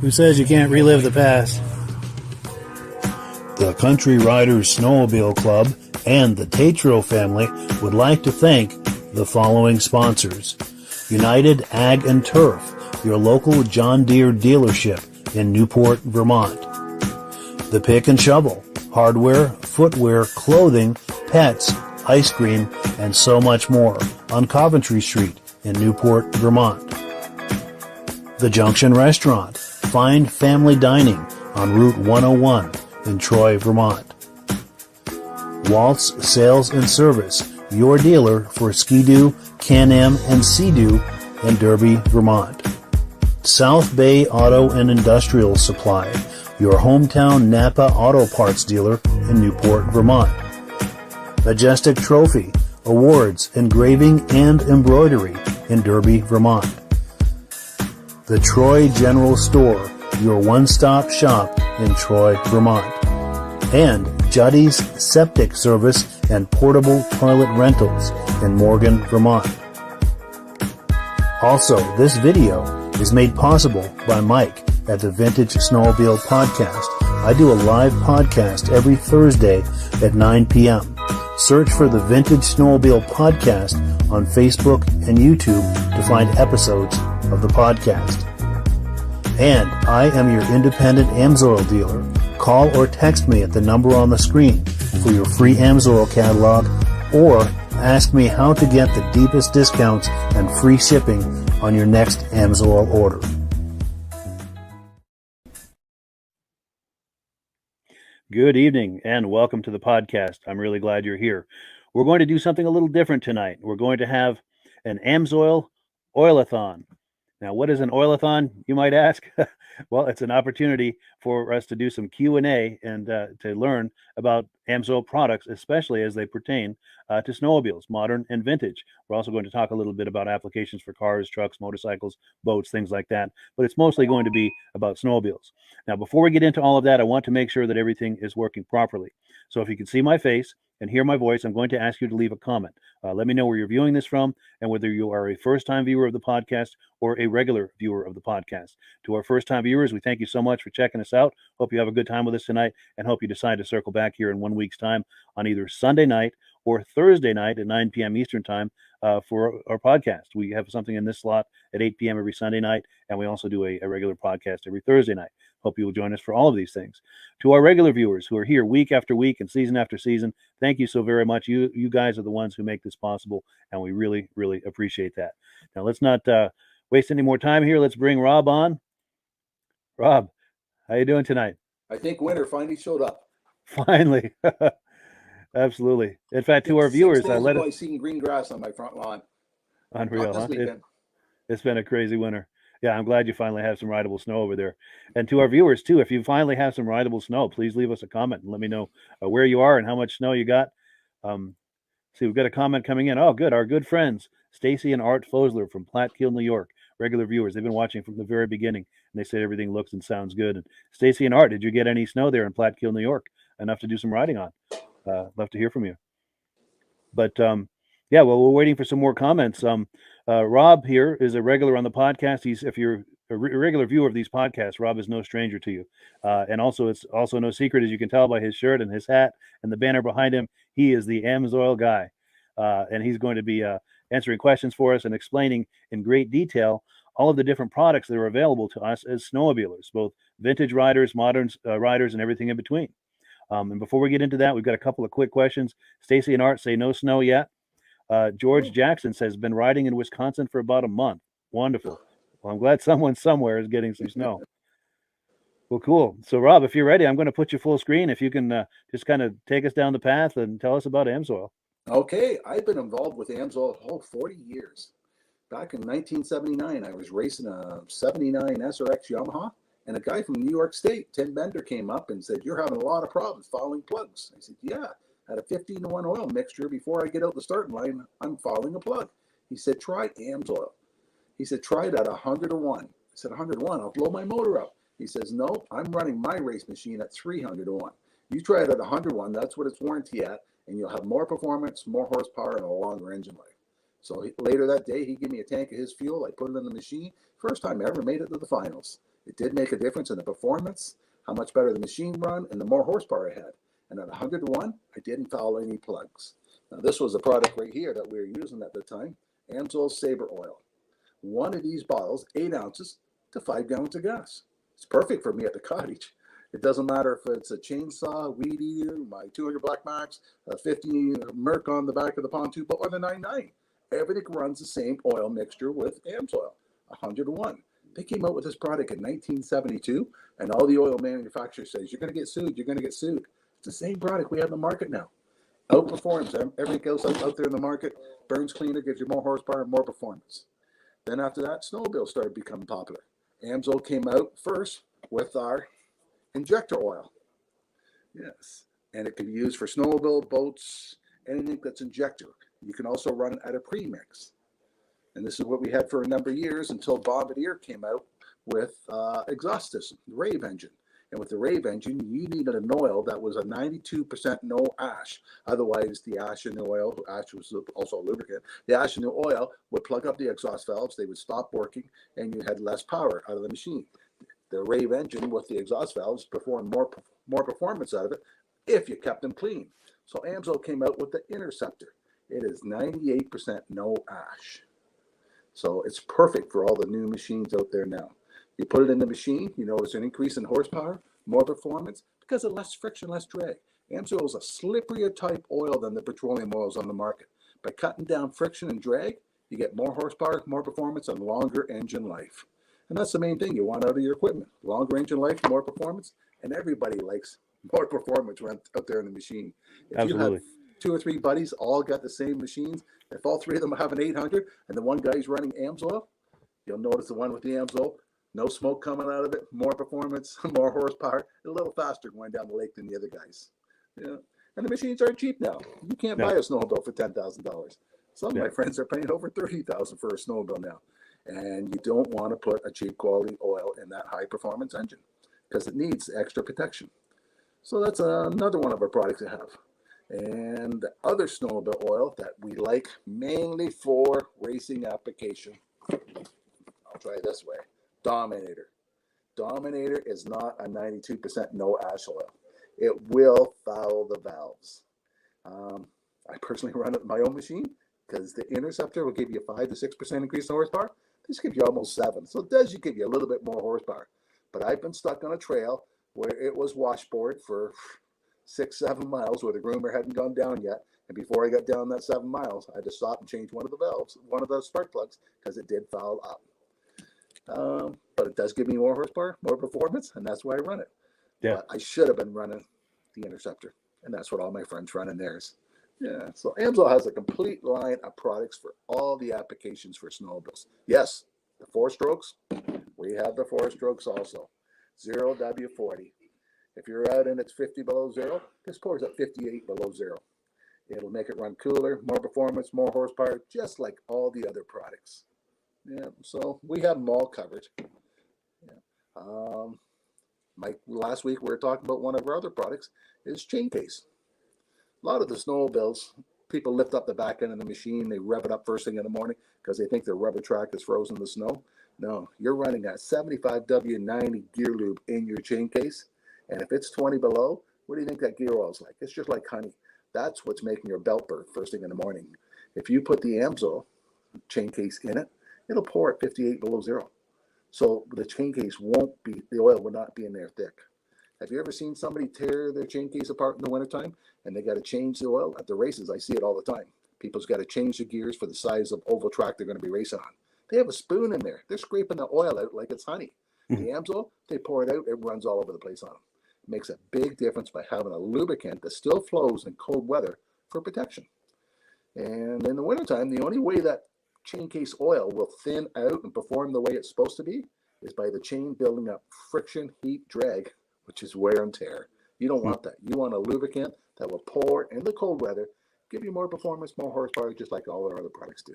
Who says you can't relive the past? The Country Riders Snowmobile Club and the Tetreault family would like to thank the following sponsors. United Ag and Turf, your local John Deere dealership in Newport, Vermont. The Pick and Shovel, hardware, footwear, clothing, pets, ice cream, and so much more on Coventry Street in Newport, Vermont. The Junction Restaurant, fine family dining on Route 101 in Troy, Vermont. Waltz Sales and Service, your dealer for Ski-Doo, Can-Am, and Sea-Doo in Derby, Vermont. South Bay Auto and Industrial Supply, your hometown Napa Auto Parts dealer in Newport, Vermont. Majestic Trophy, awards, engraving, and embroidery in Derby, Vermont. The Troy General Store, your one-stop shop in Troy, Vermont. And Juddy's Septic Service and Portable Toilet Rentals in Morgan, Vermont. Also, this video is made possible by Mike at the Vintage Snowmobile Podcast. I do a live podcast every Thursday at 9 p.m. Search for the Vintage Snowmobile Podcast on Facebook and YouTube to find episodes of the podcast. And I am your independent AMSOIL dealer. Call or text me at the number on the screen for your free AMSOIL catalog, or ask me how to get the deepest discounts and free shipping on your next AMSOIL order. Good evening and welcome to the podcast. I'm really glad you're here. We're going to do something a little different tonight. We're going to have an AMSOIL oilathon. Now, what is an oilathon, you might ask? Well, it's an opportunity for us to do some Q&A and to learn about AMSOIL products, especially as they pertain to snowmobiles, modern and vintage. We're also going to talk a little bit about applications for cars, trucks, motorcycles, boats, things like that. But it's mostly going to be about snowmobiles. Now, before we get into all of that, I want to make sure that everything is working properly. So if you can see my face and hear my voice, I'm going to ask you to leave a comment. Let me know where you're viewing this from and whether you are a first-time viewer of the podcast or a regular viewer of the podcast. To our first-time viewers, we thank you so much for checking us out. Hope you have a good time with us tonight and hope you decide to circle back here in 1 week's time on either Sunday night or Thursday night at 9 p.m. Eastern time for our podcast. We have something in this slot at 8 p.m. every Sunday night, and we also do a regular podcast every Thursday night. Hope you will join us for all of these things. To our regular viewers who are here week after week and season after season, thank you so very much. You guys are the ones who make this possible, and we really, really appreciate that. Now, let's not waste any more time here. Let's bring Rob on. Rob, how you doing tonight? I think winter finally showed up. Finally. Absolutely. In fact, to our viewers, I seen green grass on my front lawn. Unreal, huh? It's been a crazy winter. Yeah, I'm glad you finally have some rideable snow over there. And to our viewers, too, if you finally have some rideable snow, please leave us a comment and let me know where you are and how much snow you got. See, we've got a comment coming in. Oh, good. Our good friends, Stacy and Art Fosler from Platkill, New York, regular viewers. They've been watching from the very beginning, and they said everything looks and sounds good. And Stacy and Art, did you get any snow there in Platkill, New York? Enough to do some riding on? Love to hear from you. But yeah, well, we're waiting for some more comments. Rob here is a regular on the podcast. If you're a regular viewer of these podcasts, Rob is no stranger to you. And also, it's also no secret, as you can tell by his shirt and his hat and the banner behind him, he is the AMSOIL guy. And he's going to be answering questions for us and explaining in great detail all of the different products that are available to us as snowmobilers, both vintage riders, modern riders, and everything in between. And before we get into that, we've got a couple of quick questions. Stacy and Art say no snow yet. George Jackson says, been riding in Wisconsin for about a month. Wonderful. Well, I'm glad someone somewhere is getting some snow. Well, cool. So, Rob, if you're ready, I'm going to put you full screen. If you can just kind of take us down the path and tell us about AMSOIL. Okay, I've been involved with AMSOIL 40 years. Back in 1979, I was racing a 79 SRX Yamaha, and a guy from New York State, Tim Bender, came up and said, "You're having a lot of problems fouling plugs." I said, "Yeah, I had a 15-to-1 oil mixture. Before I get out the starting line, I'm fouling a plug." He said, "Try AMSOIL." He said, "Try it at 100-to-1. I said, 100-to-1, I'll blow my motor up. He says, "No, I'm running my race machine at 300-to-1. You try it at 100-to-1, that's what it's warranty at, and you'll have more performance, more horsepower, and a longer engine life." So later that day, he gave me a tank of his fuel. I put it in the machine. First time I ever made it to the finals. It did make a difference in the performance, how much better the machine run, and the more horsepower I had. And at 100-to-1, I didn't foul any plugs. Now, this was a product right here that we were using at the time, AMSOIL Sabre Oil. One of these bottles, 8 ounces to 5 gallons of gas. It's perfect for me at the cottage. It doesn't matter if it's a chainsaw, weed eater, my 200 Black Max, a 50 Merc on the back of the pontoon boat, or the 99. Everything runs the same oil mixture with AMSOIL, 100-to-1. They came out with this product in 1972, and all the oil manufacturers says, "You're going to get sued, you're going to get sued." It's the same product we have in the market now. Outperforms everything else out there in the market. Burns cleaner, gives you more horsepower and more performance. Then after that, snowmobiles started becoming popular. AMSOIL came out first with our injector oil. Yes, and it can be used for snowmobile, boats, anything that's injector. You can also run it at a premix. And this is what we had for a number of years until Bombardier came out with exhaust system, the Rave engine. And with the Rave engine, you needed an oil that was a 92% no ash. Otherwise, the ash in the oil, ash was also a lubricant, the ash in the oil would plug up the exhaust valves, they would stop working, and you had less power out of the machine. The Rave engine with the exhaust valves performed more performance out of it if you kept them clean. So AMSOIL came out with the Interceptor. It is 98% no ash. So it's perfect for all the new machines out there now. You put it in the machine, you notice an increase in horsepower, more performance, because of less friction, less drag. AMSOIL is a slipperier type oil than the petroleum oils on the market. By cutting down friction and drag, you get more horsepower, more performance, and longer engine life. And that's the main thing you want out of your equipment. Longer engine life, more performance, and everybody likes more performance out there in the machine. If Absolutely. You have 2 or 3 buddies all got the same machines, if all 3 of them have an 800 and the one guy's running AMSOIL, you'll notice the one with the AMSOIL, no smoke coming out of it, more performance, more horsepower, a little faster going down the lake than the other guys. Yeah. And the machines aren't cheap now. You can't buy a snowmobile for $10,000. Some of my friends are paying over $30,000 for a snowmobile now. And you don't want to put a cheap quality oil in that high performance engine because it needs extra protection. So that's another one of our products to have. And the other snowmobile oil that we like mainly for racing application, I'll try it this way, Dominator. Dominator is not a 92% no ash oil. It will foul the valves. I personally run it in my own machine because the Interceptor will give you a 5 to 6% increase in horsepower. This gives you almost 7. So it does give you a little bit more horsepower. But I've been stuck on a trail where it was washboard for 6-7 miles where the groomer hadn't gone down yet. And before I got down that 7 miles, I had to stop and change one of the valves, one of those spark plugs, because it did foul up. But it does give me more horsepower, more performance, and that's why I run it. Yeah. But I should have been running the Interceptor, and that's what all my friends run in theirs. Yeah, so AMSOIL has a complete line of products for all the applications for snowmobiles. Yes, the 4-strokes, we have the 4-strokes also. 0W40. If you're out and it's 50 below zero, this pours at 58 below zero. It'll make it run cooler, more performance, more horsepower, just like all the other products. Yeah, so we have them all covered. Yeah. Last week we were talking about one of our other products is chain case. A lot of the snowmobiles, people lift up the back end of the machine, they rev it up first thing in the morning because they think their rubber track is frozen in the snow. No, you're running that 75W90 gear lube in your chain case, and if it's 20 below, what do you think that gear oil is like? It's just like honey. That's what's making your belt burn first thing in the morning. If you put the AMSOIL chain case in it, it'll pour at 58 below zero. So the chain case the oil will not be in there thick. Have you ever seen somebody tear their chain case apart in the wintertime and they got to change the oil? At the races, I see it all the time. People's got to change the gears for the size of oval track they're going to be racing on. They have a spoon in there. They're scraping the oil out like it's honey. The AMSOIL, they pour it out, it runs all over the place on them. It makes a big difference by having a lubricant that still flows in cold weather for protection. And in the wintertime, the only way that chain case oil will thin out and perform the way it's supposed to be is by the chain building up friction, heat, drag, which is wear and tear. You don't want that. You want a lubricant that will pour in the cold weather, give you more performance, more horsepower, just like all our other products do.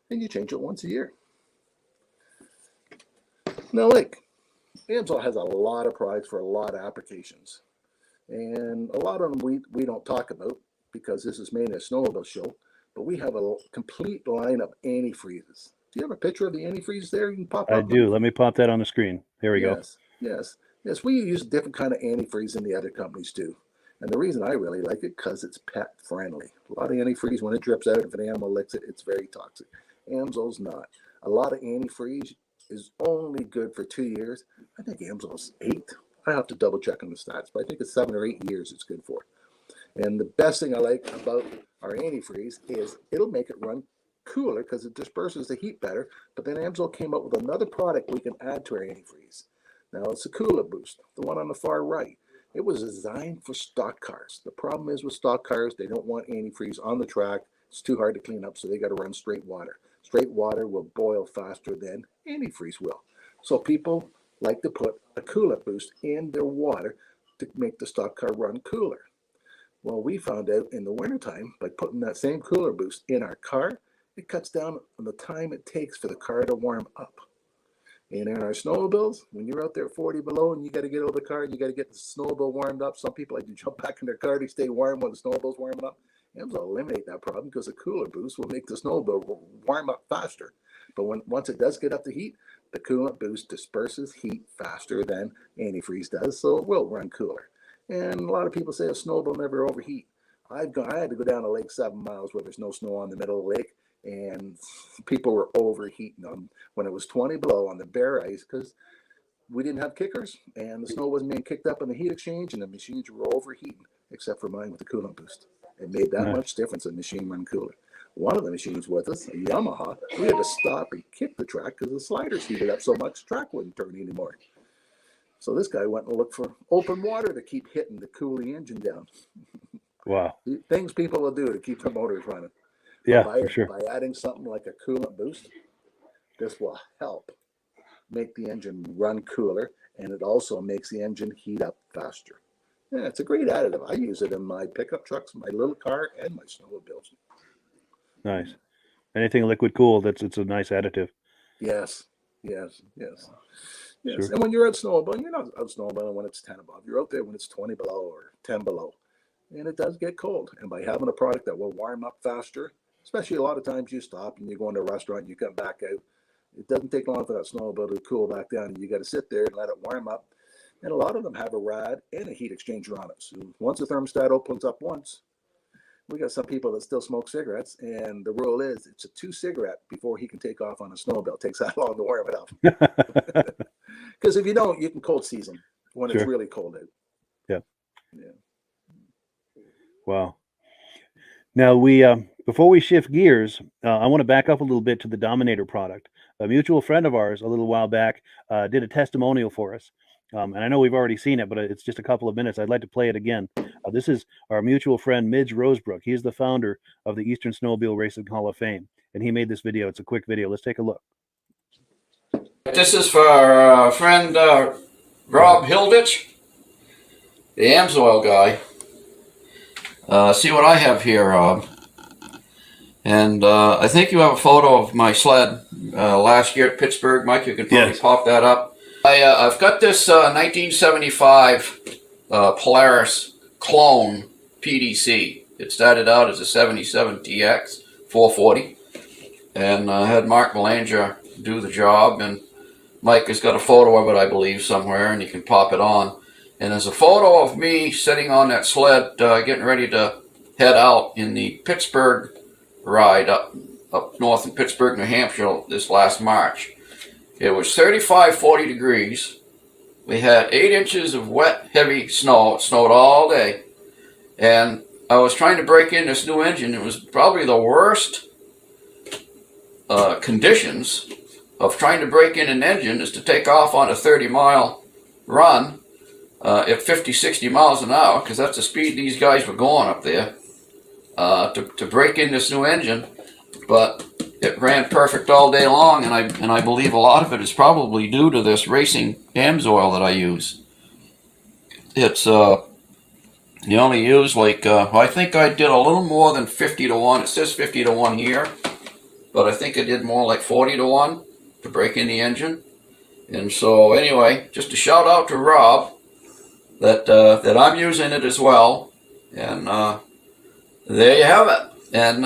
And you change it once a year. Now, AMSOIL has a lot of products for a lot of applications. And a lot of them we don't talk about because this is mainly a snowmobile show. But we have a complete line of antifreezes. Do you have a picture of the antifreeze there? You can pop up. I do. Let me pop that on the screen. There we go. Yes. We use a different kind of antifreeze than the other companies do. And the reason I really like it, because it's pet friendly. A lot of antifreeze, when it drips out, if an animal licks it, it's very toxic. AMSOIL's not. A lot of antifreeze is only good for 2 years. I think AMSOIL's 8. I have to double check on the stats, but I think it's 7 or 8 years it's good for. And the best thing I like about our antifreeze is it'll make it run cooler because it disperses the heat better. But then AMSOIL came up with another product we can add to our antifreeze. Now it's a Cooler Boost, the one on the far right. It was designed for stock cars. The problem is with stock cars, they don't want antifreeze on the track. It's too hard to clean up, so they got to run straight water. Straight water will boil faster than antifreeze will. So people like to put a Cooler Boost in their water to make the stock car run cooler. Well, we found out in the wintertime, by putting that same Cooler Boost in our car, it cuts down on the time it takes for the car to warm up. And in our snowmobiles, when you're out there 40 below and you got to get out of the car and you got to get the snowmobile warmed up, some people like to jump back in their car to stay warm when the snowmobile's warming up. AMSOIL will eliminate that problem because the Cooler Boost will make the snowmobile warm up faster. But once it does get up to heat, the Coolant Boost disperses heat faster than antifreeze does, so it will run cooler. And a lot of people say a snowmobile never overheat. I had to go down a lake 7 miles where there's no snow on the middle of the lake, and people were overheating them when it was 20 below on the bare ice because we didn't have kickers and the snow wasn't being kicked up in the heat exchange and the machines were overheating, except for mine with the Coolant Boost. It made that much difference in the machine run cooler. One of the machines with us, a Yamaha, we had to stop and kick the track because the sliders heated up so much the track wouldn't turn anymore. So this guy went and looked for open water to keep hitting to cool the engine down. Wow. Things people will do to keep their motors running. Yeah, for sure. By adding something like a Coolant Boost, this will help make the engine run cooler, and it also makes the engine heat up faster. Yeah, it's a great additive. I use it in my pickup trucks, my little car, and my snowmobiles. Nice. Anything liquid cooled, it's a nice additive. Yes. Sure. And when you're out snowmobiling, you're not out snowmobiling when it's 10 above. You're out there when it's 20 below or 10 below. And it does get cold. And by having a product that will warm up faster, especially a lot of times you stop and you go into a restaurant and you come back out, it doesn't take long for that snowmobile to cool back down. And you got to sit there and let it warm up. And a lot of them have a rad and a heat exchanger on it. So once the thermostat opens up once, we got some people that still smoke cigarettes, and the rule is it's a 2 cigarette before he can take off on a snowmobile. It takes that long to warm it up. Because if you don't, you can cold season when it's really cold out. Yeah. Yeah. Wow. Now before we shift gears, I want to back up a little bit to the Dominator product. A mutual friend of ours a little while back did a testimonial for us. And I know we've already seen it, but it's just a couple of minutes. I'd like to play it again. This is our mutual friend, Midge Rosebrook. He's the founder of the Eastern Snowmobile Racing Hall of Fame. And he made this video. It's a quick video. Let's take a look. This is for our friend Rob Hilditch, the AMSOIL guy. See what I have here, Rob. And I think you have a photo of my sled last year at Pittsburgh. Mike, you can probably pop that up. I've got this 1975 Polaris clone PDC. It started out as a 77 TX 440. And I had Mark Belanger do the job. And Mike has got a photo of it, I believe, somewhere, and you can pop it on. And there's a photo of me sitting on that sled getting ready to head out in the Pittsburgh ride up north in Pittsburgh, New Hampshire this last March. It was 35, 40 degrees. We had 8 inches of wet, heavy snow. It snowed all day. And I was trying to break in this new engine. It was probably the worst conditions of trying to break in an engine is to take off on a 30-mile run at 50, 60 miles an hour, because that's the speed these guys were going up there to break in this new engine. But it ran perfect all day long, and I believe a lot of it is probably due to this racing AMSOIL that I use. It's you only use like I think I did a little more than 50 to 1. It says 50 to 1 here, but I think I did more like 40 to 1 to break in the engine. And so anyway, just a shout out to Rob that I'm using it as well. And there you have it. And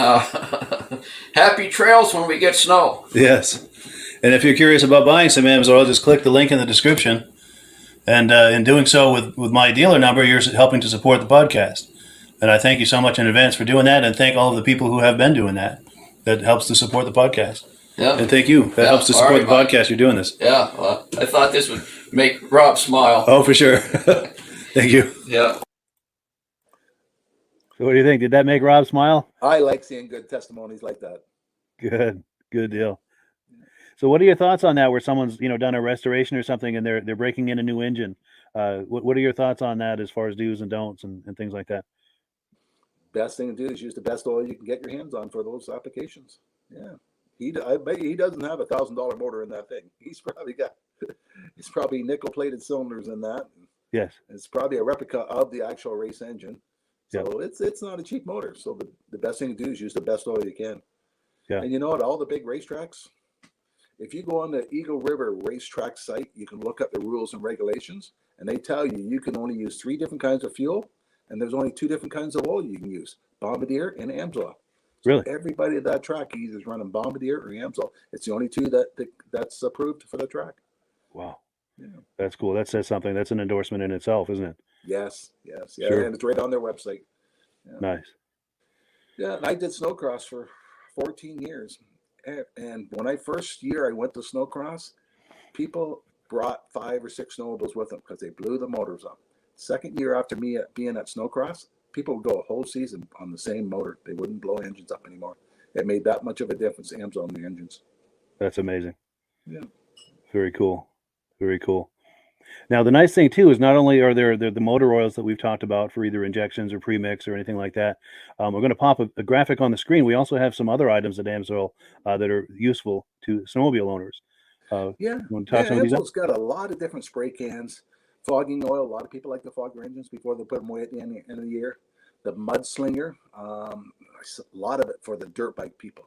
happy trails when we get snow. Yes. And if you're curious about buying some AMSOIL, just click the link in the description. And in doing so with my dealer number, you're helping to support the podcast. And I thank you so much in advance for doing that, and thank all of the people who have been doing that. That helps to support the podcast. Yeah. And thank you. That helps to support the podcast. You're doing this. Yeah. Well, I thought this would make Rob smile. Oh, for sure. Thank you. Yeah. So what do you think? Did that make Rob smile? I like seeing good testimonies like that. Good. Good deal. So what are your thoughts on that, where someone's, done a restoration or something and they're breaking in a new engine? What are your thoughts on that as far as do's and don'ts and things like that? Best thing to do is use the best oil you can get your hands on for those applications. Yeah. I bet he doesn't have $1,000 motor in that thing. He's probably nickel plated cylinders in that. Yes. It's probably a replica of the actual race engine. So it's not a cheap motor. So the best thing to do is use the best oil you can. Yeah. And at all the big racetracks, if you go on the Eagle River racetrack site, you can look up the rules and regulations, and they tell you can only use 3 different kinds of fuel, and there's only 2 different kinds of oil you can use, Bombardier and AMSOIL. So really? Everybody at that track either is running Bombardier or AMSOIL. It's the only 2 that's approved for the track. Wow. Yeah. That's cool. That says something. That's an endorsement in itself, isn't it? Yes. Yeah, sure. And it's right on their website. Yeah. Nice. Yeah, and I did snowcross for 14 years. And when I went to snowcross, people brought 5 or 6 snowmobiles with them because they blew the motors up. Second year after me being at snowcross, people would go a whole season on the same motor. They wouldn't blow engines up anymore. It made that much of a difference, AMSOIL on the engines. That's amazing. Yeah. Very cool. Very cool. Now, the nice thing, too, is not only are there the motor oils that we've talked about for either injections or premix or anything like that. We're going to pop a graphic on the screen. We also have some other items at AMSOIL that are useful to snowmobile owners. AMSOIL's got a lot of different spray cans. Fogging oil, a lot of people like to fog their engines before they put them away at the end of the year. The mudslinger, a lot of it for the dirt bike people.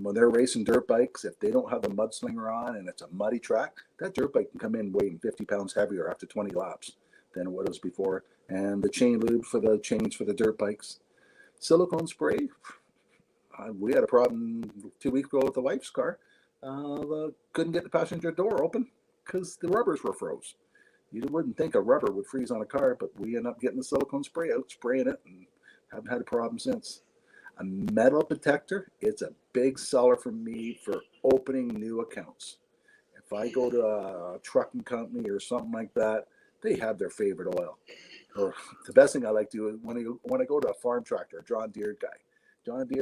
When they're racing dirt bikes, if they don't have the mudslinger on and it's a muddy track, that dirt bike can come in weighing 50 pounds heavier after 20 laps than it was before. And the chain lube for the chains for the dirt bikes. Silicone spray. We had a problem 2 weeks ago with the wife's car. Couldn't get the passenger door open because the rubbers were froze. You wouldn't think a rubber would freeze on a car, but we ended up getting the silicone spray out, spraying it, and haven't had a problem since. A metal detector, it's a big seller for me for opening new accounts. If I go to a trucking company or something like that, they have their favorite oil. Or the best thing I like to do is when I go to a farm tractor, a John Deere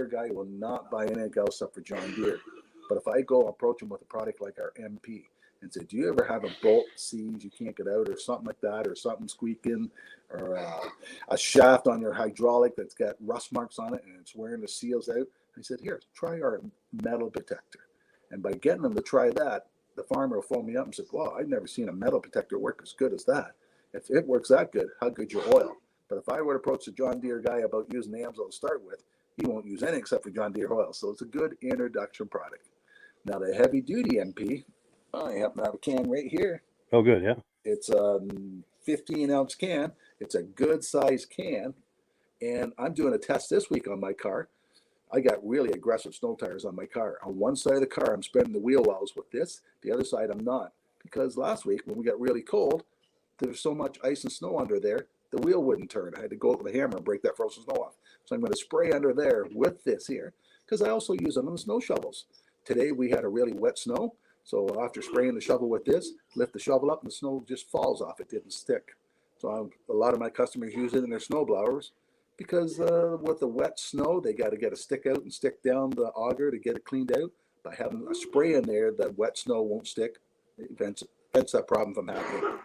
guy will not buy anything else except for John Deere. But if I go approach him with a product like our MP and say, do you ever have a bolt seize you can't get out or something like that, or something squeaking, or a shaft on your hydraulic that's got rust marks on it and it's wearing the seals out? I said, here, try our metal detector. And by getting them to try that, the farmer will phone me up and say, wow, I've never seen a metal detector work as good as that. If it works that good, how good's your oil? But if I were to approach the John Deere guy about using the Amsoil to start with, he won't use anything except for John Deere oil. So it's a good introduction product. Now the heavy duty MP, I happen to have a can right here. Oh, good, yeah. It's a 15-ounce can. It's a good size can. And I'm doing a test this week on my car. I got really aggressive snow tires on my car. On one side of the car, I'm spreading the wheel wells with this. The other side, I'm not. Because last week, when we got really cold, there was so much ice and snow under there, the wheel wouldn't turn. I had to go with a hammer and break that frozen snow off. So I'm going to spray under there with this here, because I also use them on the snow shovels. Today, we had a really wet snow. So after spraying the shovel with this, lift the shovel up and the snow just falls off. It didn't stick. So a lot of my customers use it in their snow blowers because with the wet snow, they got to get a stick out and stick down the auger to get it cleaned out. By having a spray in there, that wet snow won't stick. It prevents that problem from happening.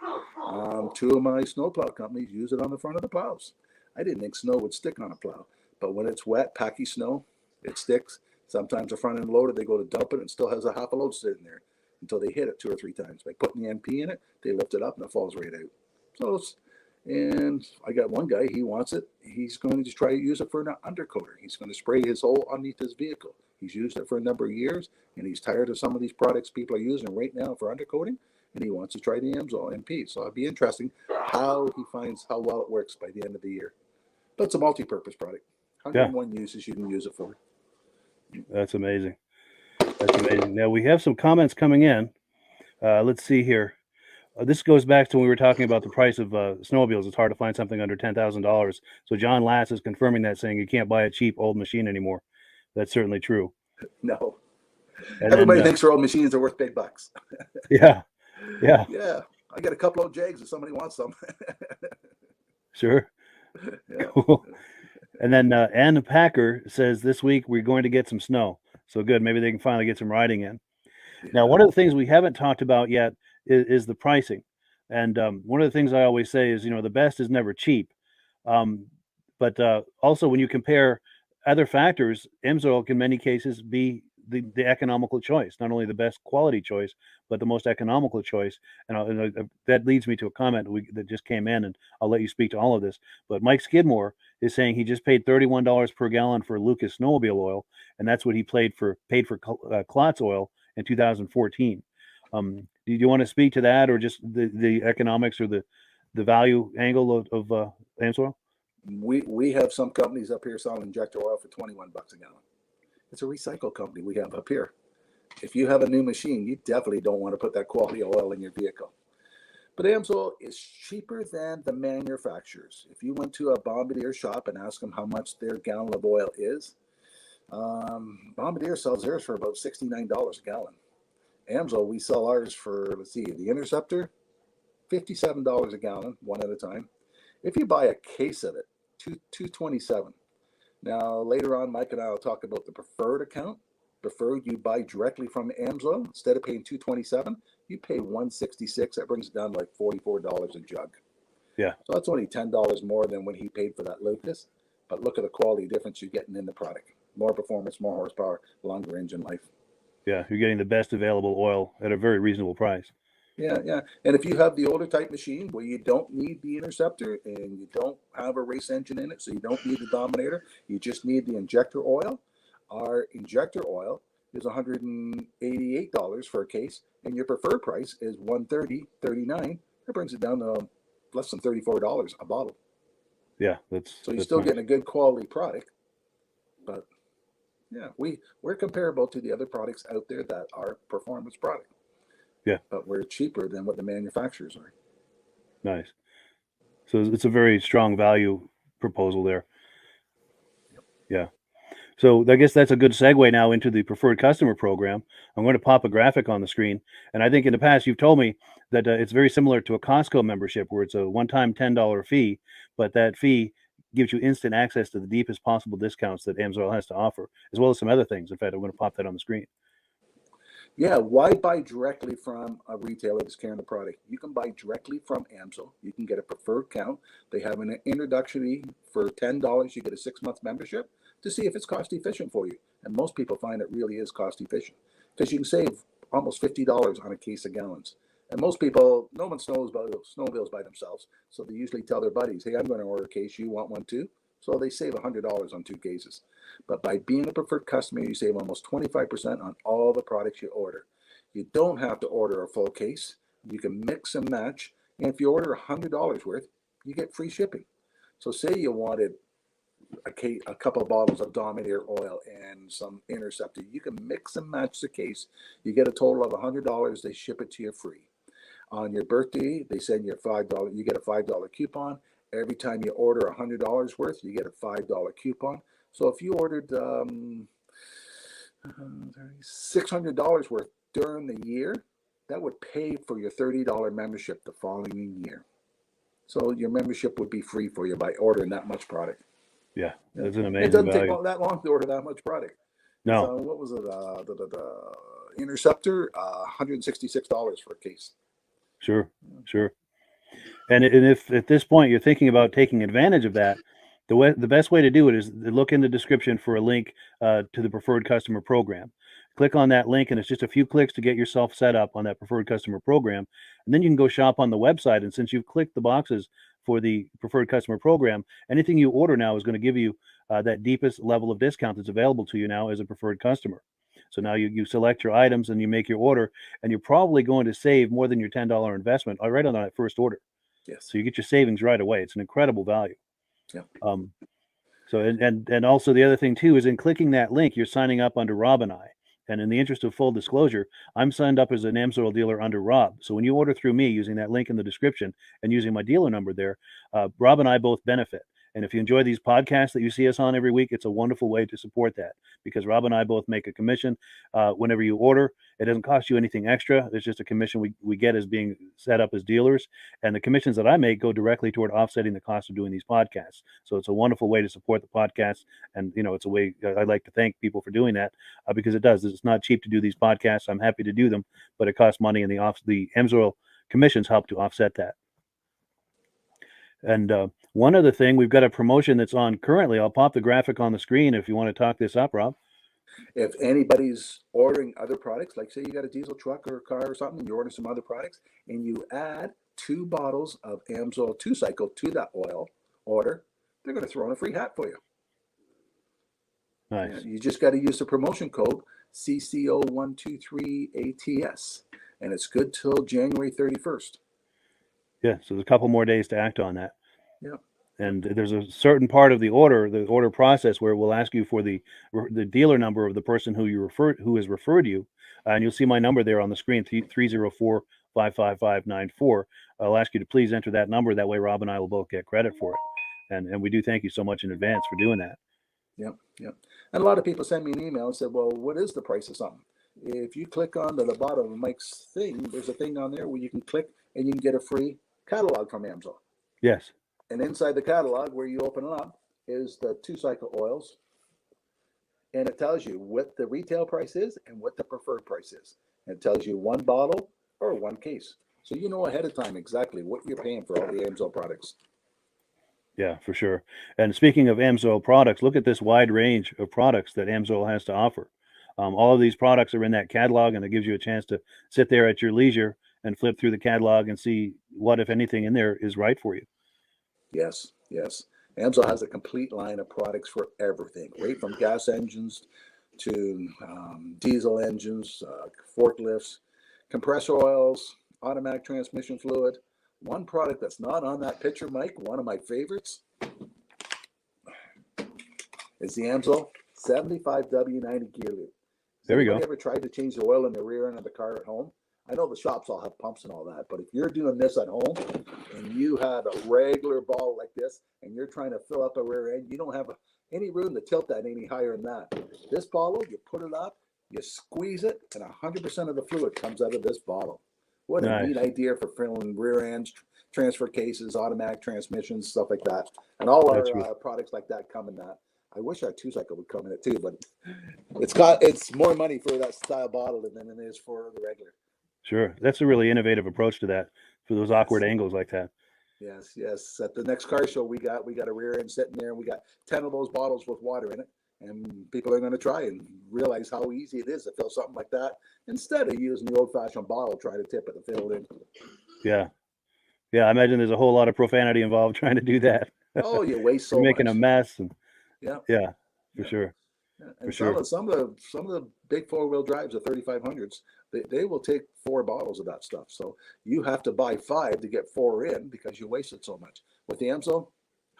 Two of my snowplow companies use it on the front of the plows. I didn't think snow would stick on a plow, but when it's wet, packy snow, it sticks. Sometimes the front end loader, they go to dump it and it still has a half a load sitting there until they hit it 2 or 3 times. By putting the MP in it, they lift it up and it falls right out. So, and I got one guy, he wants it. He's going to just try to use it for an undercoater. He's going to spray his hole underneath his vehicle. He's used it for a number of years, and he's tired of some of these products people are using right now for undercoating, and he wants to try the Amsoil MP. So it'd be interesting how he finds how well it works by the end of the year. But it's a multi-purpose product. 101 uses you can use it for. That's amazing. That's amazing. Now we have some comments coming in. Let's see here. This goes back to when we were talking about the price of snowmobiles. It's hard to find something under $10,000. So John Lass is confirming that, saying you can't buy a cheap old machine anymore. That's certainly true. No. And everybody thinks their old machines are worth big bucks. Yeah. Yeah. I got a couple of Jags if somebody wants some. Sure. Yeah. Cool. And then Ann Packer says this week we're going to get some snow. So good. Maybe they can finally get some riding in. Yeah. Now, one of the things we haven't talked about yet is the pricing. And one of the things I always say is, the best is never cheap. But also when you compare other factors, Amsoil can in many cases be the economical choice, not only the best quality choice, but the most economical choice. And that leads me to a comment that just came in, and I'll let you speak to all of this. But Mike Skidmore is saying he just paid $31 per gallon for Lucas snowmobile oil, and that's what he paid for Klotz oil in 2014. Do you want to speak to that, or just the economics or the value angle of Amsoil? We have some companies up here selling injector oil for $21 a gallon. It's a recycle company we have up here. If you have a new machine, you definitely don't want to put that quality oil in your vehicle. But Amsoil is cheaper than the manufacturers. If you went to a Bombardier shop and asked them how much their gallon of oil is, Bombardier sells theirs for about $69 a gallon. Amsoil, we sell ours for, let's see, the Interceptor, $57 a gallon, one at a time. If you buy a case of it, $227. Now, later on, Mike and I will talk about the preferred account. Preferred, you buy directly from Amsoil. Instead of paying $227, you pay $166. That brings it down to like $44 a jug. Yeah. So that's only $10 more than when he paid for that Lucas. But look at the quality difference you're getting in the product. More performance, more horsepower, longer engine life. Yeah, you're getting the best available oil at a very reasonable price. Yeah. And if you have the older type machine where you don't need the Interceptor and you don't have a race engine in it, so you don't need the Dominator, you just need the injector oil. Our injector oil is $188 for a case, and your preferred price is $130.39. That brings it down to less than $34 a bottle. Yeah, so you're still getting a good quality product, but yeah, we're comparable to the other products out there that are performance product. Yeah, but we're cheaper than what the manufacturers are. Nice. So it's a very strong value proposal there. Yep. Yeah. So I guess that's a good segue now into the preferred customer program. I'm going to pop a graphic on the screen. And I think in the past you've told me that it's very similar to a Costco membership where it's a one-time $10 fee, but that fee gives you instant access to the deepest possible discounts that Amsoil has to offer, as well as some other things. In fact, I'm going to pop that on the screen. Yeah, why buy directly from a retailer that's carrying the product? You can buy directly from Amsoil. You can get a preferred account. They have an introduction fee for $10. You get a 6-month membership to see if it's cost efficient for you. And most people find it really is cost efficient because you can save almost $50 on a case of gallons. And most people, no one snowmobiles by themselves. So they usually tell their buddies, hey, I'm going to order a case. You want one too? So they save $100 on 2 cases. But by being a preferred customer, you save almost 25% on all the products you order. You don't have to order a full case. You can mix and match. And if you order $100 worth, you get free shipping. So say you wanted a couple of bottles of Dominator oil and some Interceptor. You can mix and match the case. You get a total of $100. They ship it to you free. On your birthday, they send you $5. You get a $5 coupon. Every time you order $100 worth, you get a $5 coupon. So if you ordered $600 worth during the year, that would pay for your $30 membership the following year. So your membership would be free for you by ordering that much product. Yeah, that's an amazing It doesn't value. take that long to order that much product. No. So what was it? The Interceptor, $166 for a case. Sure. And if at this point you're thinking about taking advantage of that, the best way to do it is to look in the description for a link to the preferred customer program. Click on that link, and it's just a few clicks to get yourself set up on that preferred customer program. And then you can go shop on the website. And since you've clicked the boxes for the preferred customer program, anything you order now is going to give you that deepest level of discount that's available to you now as a preferred customer. So now you select your items and you make your order, and you're probably going to save more than your $10 investment right on that first order. Yes. So you get your savings right away. It's an incredible value. Yeah. So and also the other thing too is in clicking that link, you're signing up under Rob and I. And in the interest of full disclosure, I'm signed up as an AMSOIL dealer under Rob. So when you order through me using that link in the description and using my dealer number there, Rob and I both benefit. And if you enjoy these podcasts that you see us on every week, it's a wonderful way to support that, because Rob and I both make a commission whenever you order. It doesn't cost you anything extra. It's just a commission we get as being set up as dealers. And the commissions that I make go directly toward offsetting the cost of doing these podcasts. So it's a wonderful way to support the podcast. And, it's a way I'd like to thank people for doing that because it does. It's not cheap to do these podcasts. I'm happy to do them, but it costs money, and the AMSOIL commissions help to offset that. And one other thing, we've got a promotion that's on currently. I'll pop the graphic on the screen if you want to talk this up, Rob. If anybody's ordering other products, like say you got a diesel truck or a car or something, and you order some other products, and you add 2 bottles of AMSOIL 2-cycle to that oil order, they're going to throw in a free hat for you. Nice. You just got to use the promotion code CCO123ATS, and it's good till January 31st. Yeah, so there's a couple more days to act on that. Yeah. And there's a certain part of the order process where we'll ask you for the dealer number of the person who has referred you, and you'll see my number there on the screen, 304-555-94. I'll ask you to please enter that number. That way, Rob and I will both get credit for it, and we do thank you so much in advance for doing that. Yep. And a lot of people send me an email and say, well, what is the price of something? If you click on to the bottom of Mike's thing, there's a thing on there where you can click and you can get a free catalog from AMSOIL. Yes. And inside the catalog, where you open it up, is the 2-cycle oils. And it tells you what the retail price is and what the preferred price is. And it tells you 1 bottle or 1 case. So you know ahead of time exactly what you're paying for all the AMSOIL products. Yeah, for sure. And speaking of AMSOIL products, look at this wide range of products that AMSOIL has to offer. All of these products are in that catalog, and it gives you a chance to sit there at your leisure and flip through the catalog and see what, if anything, in there is right for you. Yes. AMSOIL has a complete line of products for everything, right from gas engines to diesel engines, forklifts, compressor oils, automatic transmission fluid. One product that's not on that picture, Mike, one of my favorites, is the AMSOIL 75W90 gear loop. There we go. Have you ever tried to change the oil in the rear end of the car at home? I know the shops all have pumps and all that, but if you're doing this at home and you have a regular ball like this and you're trying to fill up a rear end, you don't have any room to tilt that any higher than that. This bottle, you put it up, you squeeze it, and 100% of the fluid comes out of this bottle. What a neat idea for filling rear ends, transfer cases, automatic transmissions, stuff like that. And all our products like that come in that. I wish our 2-cycle would come in it too, but it's more money for that style bottle than it is for the regular. Sure. That's a really innovative approach to that, for those awkward angles like that. Yes. At the next car show, we got a rear end sitting there, and we got 10 of those bottles with water in it, And people are going to try and realize how easy it is to fill something like that instead of using the old-fashioned bottle, try to tip it and fill it in. Yeah. Yeah, I imagine there's a whole lot of profanity involved trying to do that. Oh, you waste so You're making much. a mess. And Yeah. yeah, for sure. Yeah. For And sure. some of the big 4-wheel drives, the 3500s, they will take 4 bottles of that stuff. So you have to buy 5 to get 4 in because you wasted so much. With the AMSO,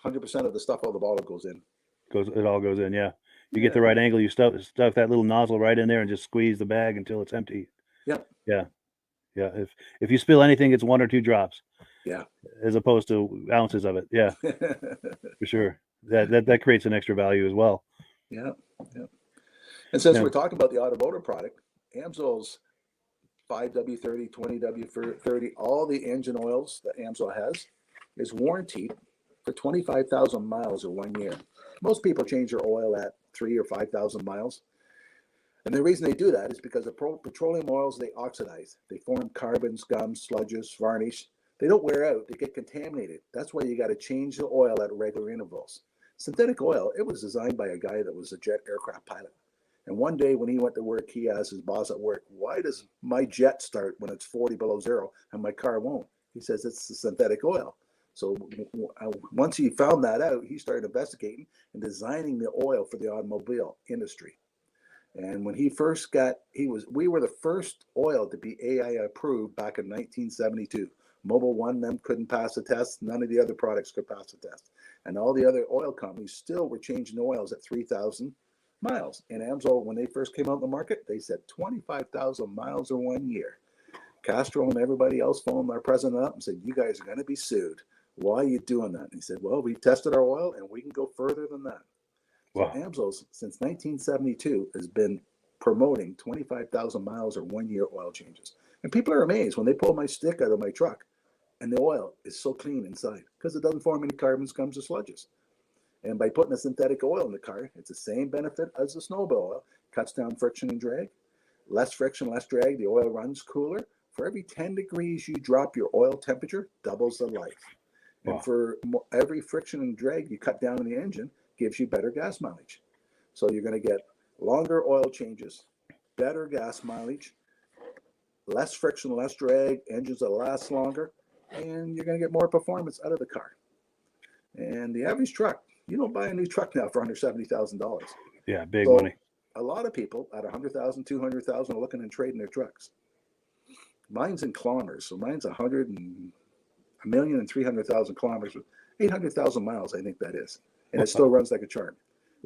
100% of the stuff out of the bottle goes in. It all goes in, yeah. You get the right angle, you stuff that little nozzle right in there and just squeeze the bag until it's empty. Yeah. Yeah. Yeah. If you spill anything, it's 1 or 2 drops. Yeah. As opposed to ounces of it. Yeah. For sure. That creates an extra value as well. Yeah. Yeah. And since we're talking about the automotive product, AMSO's 5W30, 20W30, all the engine oils that AMSO has is warranted for 25,000 miles or 1 year. Most people change their oil at 3,000 or 5,000 miles. And the reason they do that is because the petroleum oils, they oxidize. They form carbons, gums, sludges, varnish. They don't wear out. They get contaminated. That's why you got to change the oil at regular intervals. Synthetic oil, it was designed by a guy that was a jet aircraft pilot. And one day when he went to work, he asked his boss at work, why does my jet start when it's 40 below zero and my car won't? He says it's the synthetic oil. So once he found that out, he started investigating and designing the oil for the automobile industry. And when he first we were the first oil to be AI approved back in 1972. Mobil 1, them couldn't pass the test. None of the other products could pass the test. And all the other oil companies still were changing oils at 3,000 miles. And AMSO, when they first came out in the market, they said 25,000 miles or 1 year. Castro and everybody else phoned our president up and said, you guys are going to be sued. Why are you doing that? And he said, well, we tested our oil and we can go further than that. Wow. So AMSO, since 1972, has been promoting 25,000 miles or 1 year oil changes. And people are amazed when they pull my stick out of my truck and the oil is so clean inside because it doesn't form any carbons, gums, or sludges. And by putting a synthetic oil in the car, it's the same benefit as the snowmobile oil. Cuts down friction and drag. Less friction, less drag. The oil runs cooler. For every 10 degrees you drop your oil temperature, doubles the life. Wow. And for every friction and drag you cut down in the engine, gives you better gas mileage. So you're going to get longer oil changes, better gas mileage, less friction, less drag, engines that last longer, and you're going to get more performance out of the car. And the average truck, you don't buy a new truck now for under $70,000. Yeah, big money. A lot of people at $100,000, $200,000 are looking and trading their trucks. Mine's in kilometers, so mine's 1,300,000 kilometers with 800,000 miles, I think that is. And it still runs like a charm.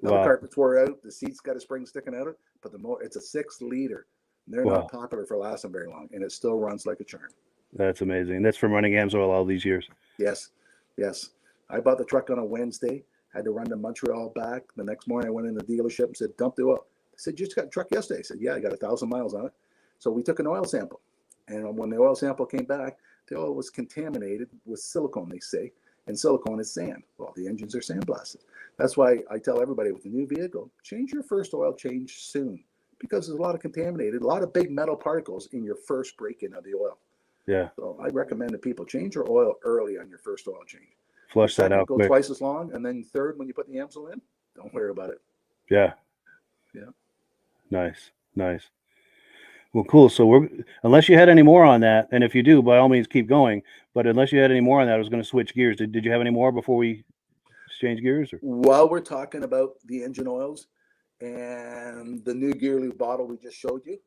Now, the carpet's wore out, the seat's got a spring sticking out of it, but it's a 6-liter. They're not popular for lasting very long, and it still runs like a charm. That's amazing. That's from running AMSOIL all these years. Yes, yes. I bought the truck on a Wednesday, had to run to Montreal back. The next morning, I went in the dealership and said, dump the oil. I said, you just got a truck yesterday? I said, yeah, I got 1,000 miles on it. So we took an oil sample. And when the oil sample came back, the oil was contaminated with silicone, they say. And silicone is sand. Well, the engines are sandblasted. That's why I tell everybody with a new vehicle, change your first oil change soon. Because there's a lot of big metal particles in your first break-in of the oil. Yeah. So I recommend that people change your oil early on your first oil change. Flush that out quick. Go twice as long, and then third, when you put the AMSO in, don't worry about it. Yeah. Yeah. Nice. Well, cool. So unless you had any more on that, and if you do, by all means, keep going. But unless you had any more on that, I was going to switch gears. Did you have any more before we exchange gears? Or? While we're talking about the engine oils and the new gear lube bottle we just showed you,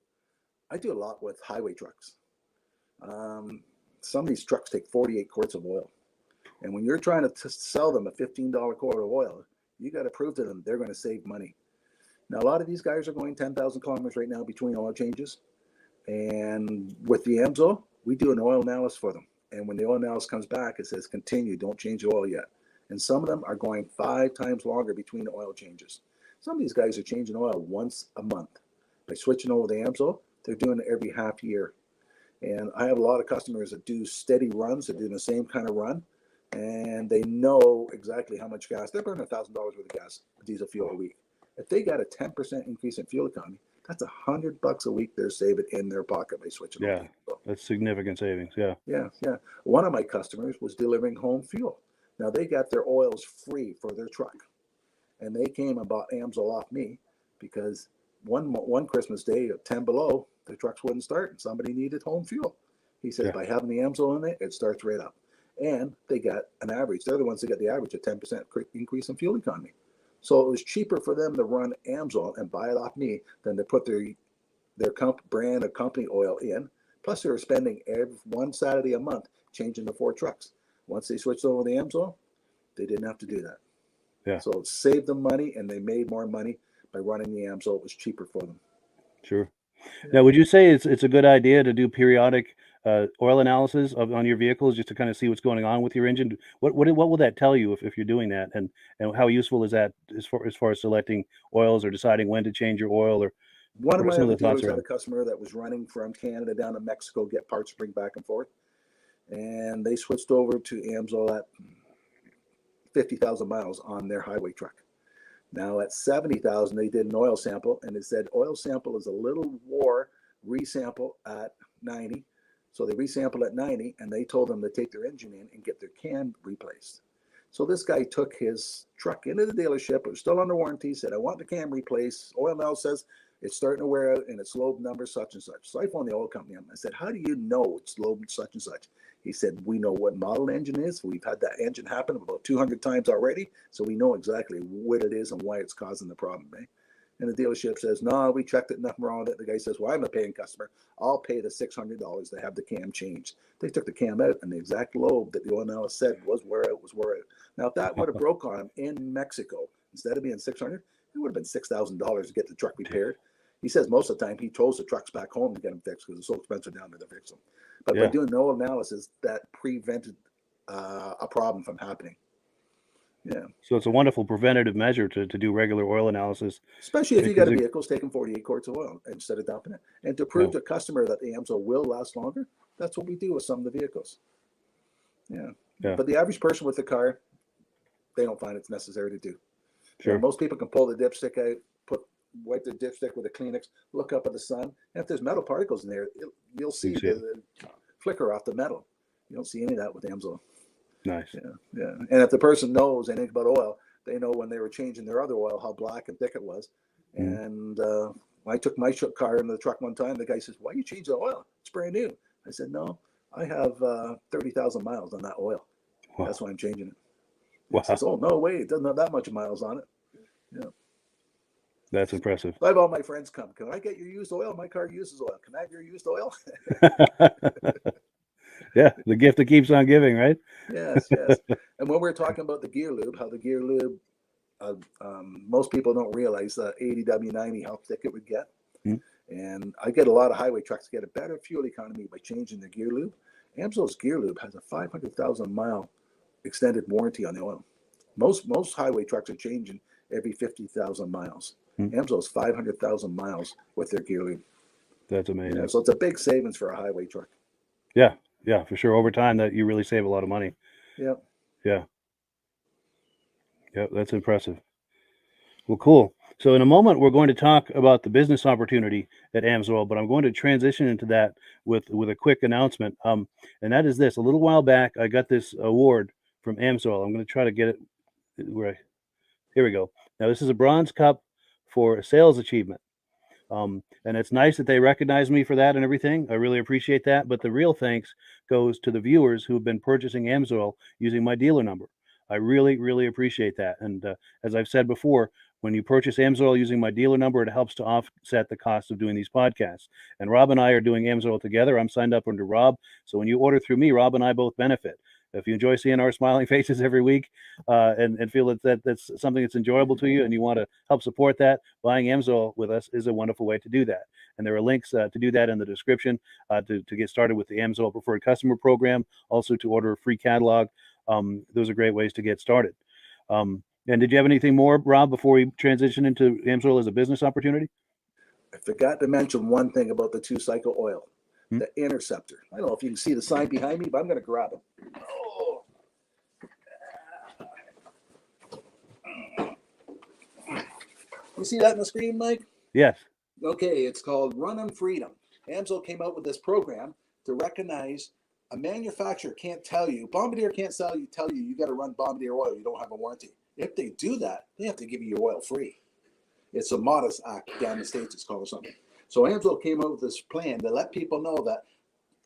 I do a lot with highway trucks. Some of these trucks take 48 quarts of oil. And when you're trying to sell them a $15 quart of oil, you got to prove to them they're going to save money. Now, a lot of these guys are going 10,000 kilometers right now between oil changes. And with the AMSO, we do an oil analysis for them. And when the oil analysis comes back, it says, continue, don't change the oil yet. And some of them are going 5 times longer between oil changes. Some of these guys are changing oil once a month. By switching over the AMSO, they're doing it every half year. And I have a lot of customers that do steady runs, that do the same kind of run. And they know exactly how much gas. They're burning $1,000 worth of gas, diesel fuel a week. If they got a 10% increase in fuel economy, that's $100 a week they're saving in their pocket by switching. Yeah, that's significant savings. Yeah. One of my customers was delivering home fuel. Now they got their oils free for their truck, and they came and bought Amsoil off me because one Christmas day at 10 below, the trucks wouldn't start and somebody needed home fuel. He says, by having the Amsoil in it, it starts right up. And they got an average. They're the ones that got the average of 10% increase in fuel economy. So it was cheaper for them to run Amsoil and buy it off me than to put their brand of company oil in. Plus, they were spending one Saturday a month changing the 4 trucks. Once they switched over to the Amsoil, they didn't have to do that. Yeah. So it saved them money, and they made more money by running the Amsoil. It was cheaper for them. Sure. Now, would you say it's a good idea to do periodic oil analysis on your vehicles just to kind of see what's going on with your engine? What will that tell you if you're doing that, and how useful is that as far as selecting oils or deciding when to change your oil? Or one of my other dealers had a customer that was running from Canada down to Mexico, get parts, bring back and forth, and they switched over to Amsoil at 50,000 miles on their highway truck. Now at 70,000, they did an oil sample, and it said oil sample is a little war resample at 90. So they resampled at 90, and they told them to take their engine in and get their cam replaced. So this guy took his truck into the dealership. It was still under warranty. Said, I want the cam replaced. Oil now says it's starting to wear out, and it's load number such and such. So I phoned the oil company up. I said, how do you know it's load such and such? He said, we know what model engine is. We've had that engine happen about 200 times already, so we know exactly what it is and why it's causing the problem. Eh? And the dealership says, no, we checked it, nothing wrong with it. The guy says, well, I'm a paying customer. I'll pay the $600 to have the cam changed. They took the cam out, and the exact lobe that the oil analyst said was where it was where it. Now, if that would have broke on him in Mexico, instead of being $600, it would have been $6,000 to get the truck repaired. He says most of the time he throws the trucks back home to get them fixed because it's so expensive down there to fix them. But by doing no analysis, that prevented a problem from happening. Yeah. So it's a wonderful preventative measure to do regular oil analysis. Especially if you got a vehicle taking 48 quarts of oil instead of dumping it. And to prove to a customer that the Amsoil will last longer, that's what we do with some of the vehicles. Yeah. But the average person with a car, they don't find it's necessary to do. Sure. You know, most people can pull the dipstick out, wipe the dipstick with a Kleenex, look up at the sun, and if there's metal particles in there, you'll see the flicker off the metal. You don't see any of that with Amsoil. Nice. Yeah. And if the person knows anything about oil, they know when they were changing their other oil how black and thick it was. And I took my car into the truck one time. The guy says, "Why you change the oil? It's brand new." I said, "No, I have 30,000 miles on that oil. Wow. That's why I'm changing it." Wow. He says, "Oh no way! It doesn't have that much miles on it." Yeah. That's impressive. I have all my friends come. Can I get your used oil? My car uses oil. Can I have your used oil? Yeah, the gift that keeps on giving, right? Yes. And when we're talking about the gear lube, how the gear lube, most people don't realize 80W90 how thick it would get. And I get a lot of highway trucks get a better fuel economy by changing the gear lube. Amsoil's gear lube has a 500,000 mile extended warranty on the oil. Most highway trucks are changing every 50,000 miles. Amsoil's 500,000 miles with their gear lube. That's amazing. Yeah, so it's a big savings for a highway truck. Yeah, for sure. Over time, that you really save a lot of money. Yeah, that's impressive. Well, cool. So in a moment, we're going to talk about the business opportunity at Amsoil, but I'm going to transition into that with a quick announcement. And that is this. A little while back, I got this award from Amsoil. I'm going to try to get it right. Here we go. Now, this is a bronze cup for sales achievement. And it's nice that they recognize me for that and everything. I really appreciate that. But the real thanks goes to the viewers who have been purchasing Amsoil using my dealer number. I really, really appreciate that. And as I've said before, when you purchase Amsoil using my dealer number, it helps to offset the cost of doing these podcasts. And Rob and I are doing Amsoil together. I'm signed up under Rob. So when you order through me, Rob and I both benefit. If you enjoy seeing our smiling faces every week and feel that's something that's enjoyable to you and you want to help support that, buying Amsoil with us is a wonderful way to do that. And there are links to do that in the description to get started with the Amsoil Preferred Customer Program, also to order a free catalog. Those are great ways to get started. And did you have anything more, Rob, before we transition into Amsoil as a business opportunity? I forgot to mention one thing about the 2-cycle oil. The Interceptor. I don't know if you can see the sign behind me, but I'm going to grab it. Oh. You see that on the screen, Mike? Yes. Okay, it's called Run on Freedom. Amsoil came out with this program to recognize a manufacturer can't tell you, Bombardier can't tell you you got to run Bombardier oil. You don't have a warranty. If they do that, they have to give you your oil free. It's a modest act down the States, it's called or something. So AMSOIL came up with this plan to let people know that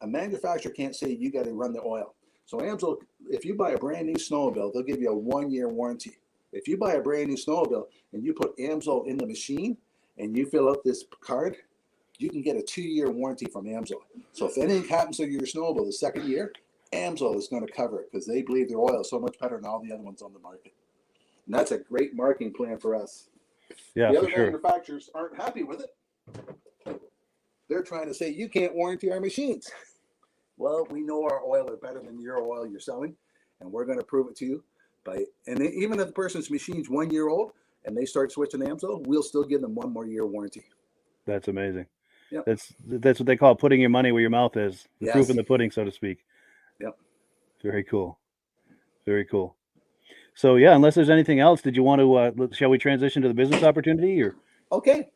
a manufacturer can't say you got to run the oil. So AMSOIL, if you buy a brand new snowmobile, they'll give you a 1-year warranty. If you buy a brand new snowmobile and you put AMSOIL in the machine and you fill out this card, you can get a 2-year warranty from AMSOIL. So if anything happens to your snowmobile the second year, AMSOIL is going to cover it because they believe their oil is so much better than all the other ones on the market. And that's a great marketing plan for us. Yeah, the other for sure. manufacturers aren't happy with it. They're trying to say, you can't warranty our machines. Well, we know our oil is better than your oil you're selling, and we're going to prove it to you. And even if the person's machine's 1 year old and they start switching to AMSOIL, we'll still give them 1 more year warranty. That's amazing. Yep. That's what they call putting your money where your mouth is. The Yes. proof in the pudding, so to speak. Yep. Very cool. Very cool. So yeah, unless there's anything else, did you want to? Shall we transition to the business opportunity, or? Okay.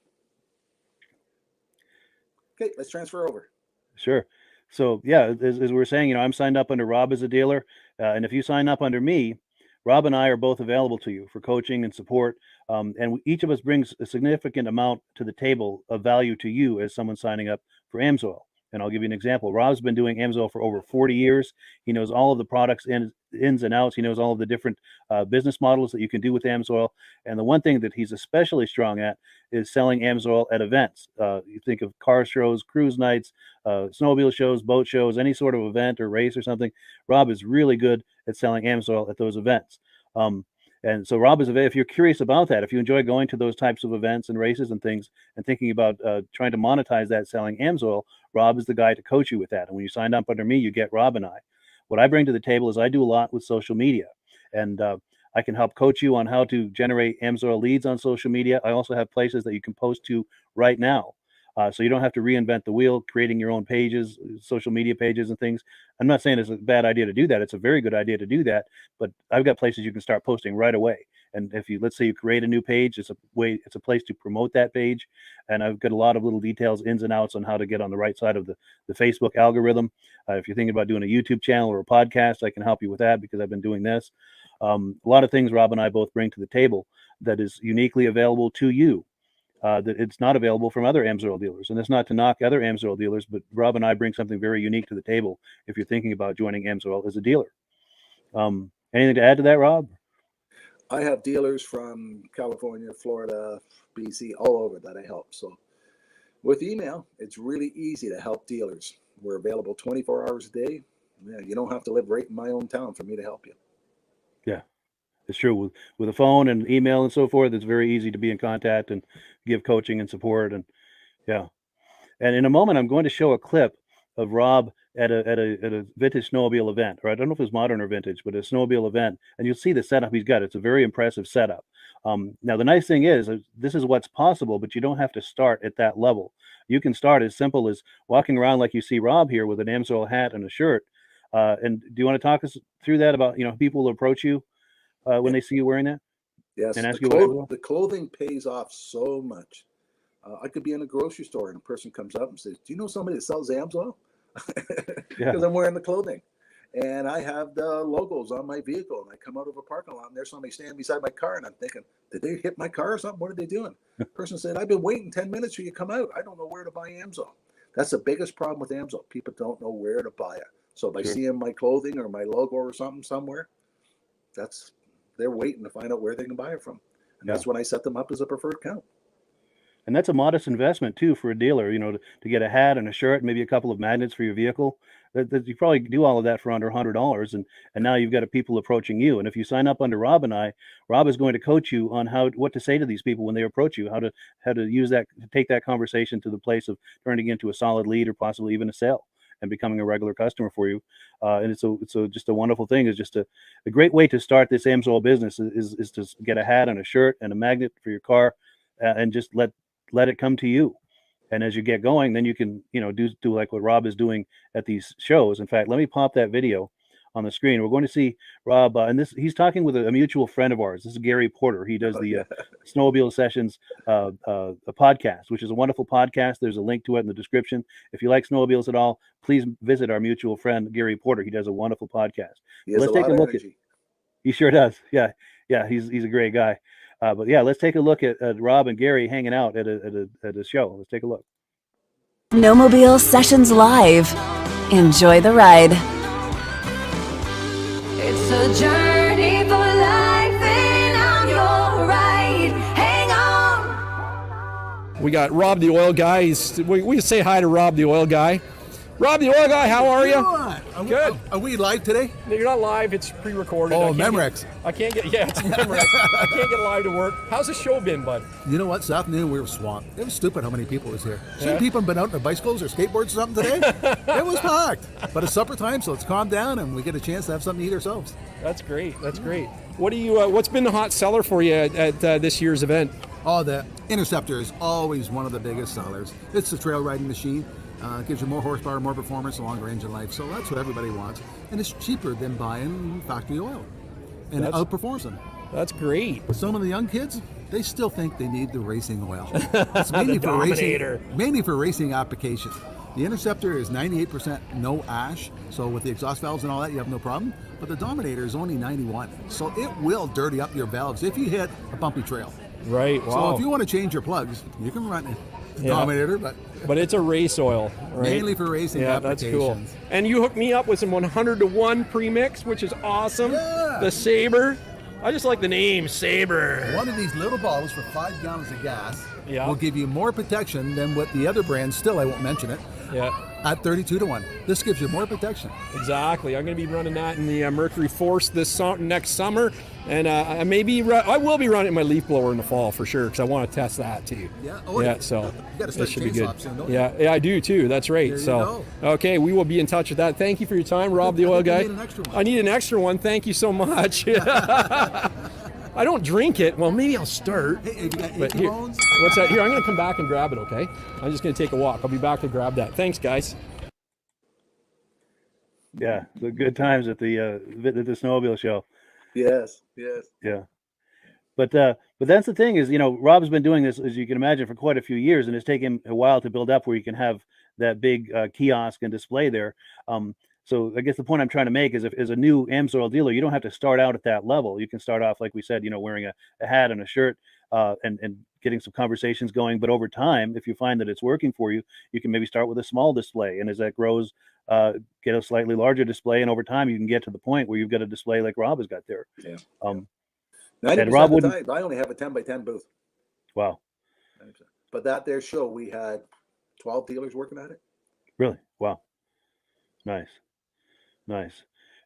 Okay, let's transfer over. Sure. So yeah, as we were saying, I'm signed up under Rob as a dealer, and if you sign up under me, Rob and I are both available to you for coaching and support, and each of us brings a significant amount to the table of value to you as someone signing up for AMSOIL. And I'll give you an example. Rob's been doing AMSOIL for over 40 years. He knows all of the products ins and outs. He knows all of the different business models that you can do with AMSOIL. And the one thing that he's especially strong at is selling AMSOIL at events. You think of car shows, cruise nights, snowmobile shows, boat shows, any sort of event or race or something. Rob is really good at selling AMSOIL at those events. And so Rob is if you're curious about that, if you enjoy going to those types of events and races and things and thinking about trying to monetize that selling AMSOIL, Rob is the guy to coach you with that. And when you sign up under me, you get Rob and I. What I bring to the table is I do a lot with social media, and I can help coach you on how to generate AMSOIL leads on social media. I also have places that you can post to right now. So you don't have to reinvent the wheel, creating your own pages, social media pages and things. I'm not saying it's a bad idea to do that. It's a very good idea to do that. But I've got places you can start posting right away. And if let's say you create a new page, it's a place to promote that page. And I've got a lot of little details, ins and outs on how to get on the right side of the Facebook algorithm. If you're thinking about doing a YouTube channel or a podcast, I can help you with that because I've been doing this. A lot of things Rob and I both bring to the table that is uniquely available to you. That it's not available from other AMSOIL dealers. And it's not to knock other AMSOIL dealers, but Rob and I bring something very unique to the table if you're thinking about joining AMSOIL as a dealer. Anything to add to that, Rob? I have dealers from California, Florida, BC, all over that I help. So with email, it's really easy to help dealers. We're available 24 hours a day. Yeah, you don't have to live right in my own town for me to help you. Yeah. It's true with a phone and email and so forth. It's very easy to be in contact and give coaching and support. And yeah. And in a moment, I'm going to show a clip of Rob at a vintage snowmobile event, or I don't know if it's modern or vintage, but a snowmobile event. And you'll see the setup he's got. It's a very impressive setup. Now, the nice thing is this is what's possible, but you don't have to start at that level. You can start as simple as walking around like you see Rob here with an AMSOIL hat and a shirt. And do you want to talk us through that about, people will approach you when they see you wearing that? Yes, and ask the clothing pays off so much. I could be in a grocery store and a person comes up and says, do you know somebody that sells AMSOIL? Because I'm wearing the clothing. And I have the logos on my vehicle. And I come out of a parking lot and there's somebody standing beside my car. And I'm thinking, did they hit my car or something? What are they doing? The person said, I've been waiting 10 minutes for you to come out. I don't know where to buy AMSOIL. That's the biggest problem with AMSOIL. People don't know where to buy it. So by seeing my clothing or my logo or something somewhere, they're waiting to find out where they can buy it from. And that's when I set them up as a preferred account. And that's a modest investment too for a dealer, to get a hat and a shirt, maybe a couple of magnets for your vehicle. That you probably do all of that for under $100, and now you've got people approaching you. And if you sign up under Rob and I, Rob is going to coach you on what to say to these people when they approach you, how to use that, to take that conversation to the place of turning into a solid lead or possibly even a sale and becoming a regular customer for you. And it's just a wonderful thing. It's just a great way to start this AMSOIL business is to get a hat and a shirt and a magnet for your car, and just let it come to you. And as you get going, then you can, do like what Rob is doing at these shows. In fact, let me pop that video on the screen. We're going to see Rob, and he's talking with a mutual friend of ours. This is Gary Porter. He does the Snowmobile Sessions a podcast, which is a wonderful podcast. There's a link to it in the description. If you like snowmobiles at all, please visit our mutual friend Gary Porter. He does a wonderful podcast. He has Let's a take lot a of look energy. He sure does. Yeah. yeah, he's a great guy. But yeah, let's take a look at Rob and Gary hanging out at a show. Let's take a look. Snowmobile Sessions Live. Enjoy the ride. It's a journey for life, and I'm your ride. Hang on. We got Rob the Oil Guy. We say hi to Rob the Oil Guy. Rob the Oil Guy, how are you? Good. Are we live today? No, you're not live. It's pre-recorded. Oh, Memorex. I can't get. Yeah, it's Memorex. I can't get live to work. How's the show been, bud? You know what? This afternoon we were swamped. It was stupid how many people was here. Yeah. Some people have been out on their bicycles or skateboards or something today. It was packed. But it's supper time, so let's calm down and we get a chance to have something to eat ourselves. That's great. That's great. What do you? What's been the hot seller for you at this year's event? Oh, the Interceptor is always one of the biggest sellers. It's the trail riding machine. Gives you more horsepower, more performance, a longer engine life. So that's what everybody wants. And it's cheaper than buying factory oil. And it outperforms them. That's great. But some of the young kids, they still think they need the racing oil. It's mainly The for Dominator. mainly for racing applications. The Interceptor is 98% no ash. So with the exhaust valves and all that, you have no problem. But the Dominator is only 91. So it will dirty up your valves if you hit a bumpy trail. Right. Wow. So if you want to change your plugs, you can run it. Dominator, but it's a race oil, right? Mainly for racing applications. That's cool. And you hooked me up with some 100-to-1 premix, which is awesome. Yeah. The Sabre. I just like the name Sabre. One of these little bottles for 5 gallons of gas Yeah. will give you more protection than what the other brands, still I won't mention it, at 32-to-1. This gives you more protection. Exactly. I'm going to be running that in the Mercury Force next summer, and I will be running my leaf blower in the fall for sure because I want to test that too. Yeah. So you got to start should be good. chainsaw soon, don't you? Yeah, I do too. That's right. There you So go. okay, we will be in touch with that. Thank you for your time, Rob the Oil Guy. need an extra one. I need an extra one. Thank you so much. I don't drink it. Well, maybe I'll start. Hey, have you got But achy here, bones? what's that? Here, I'm going to come back and grab it, okay? I'm just going to take a walk. I'll be back to grab that. Thanks, guys. Yeah, the good times at the snowmobile show. Yes. Yeah. But that's the thing is, Rob's been doing this, as you can imagine, for quite a few years, and it's taken a while to build up where you can have that big kiosk and display there. So I guess the point I'm trying to make is, if as a new AMSOIL dealer, you don't have to start out at that level. You can start off, like we said, wearing a hat and a shirt, and getting some conversations going. But over time, if you find that it's working for you, you can maybe start with a small display, and as that grows, get a slightly larger display, and over time you can get to the point where you've got a display like Rob has got there. Yeah. 90% And Rob of the time, I only have a 10x10 booth. Wow. 90%. But that there show, we had 12 dealers working at it. Really? Wow. Nice.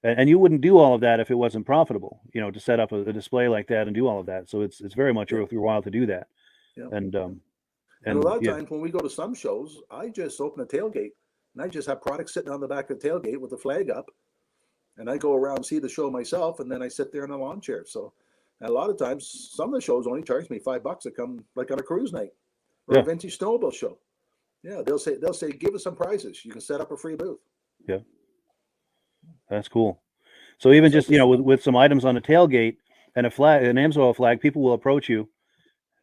And you wouldn't do all of that if it wasn't profitable, to set up a display like that and do all of that. So it's very much worth your while to do that. Yeah. And a lot of times when we go to some shows, I just open a tailgate and I just have products sitting on the back of the tailgate with the flag up. And I go around and see the show myself, and then I sit there in a lawn chair. So a lot of times, some of the shows only charge me $5 to come, like on a cruise night or a Vintage Snowmobile Show. Yeah, they'll say, give us some prizes. You can set up a free booth. Yeah. That's cool. So even just, with some items on the tailgate and an AMSOIL flag, people will approach you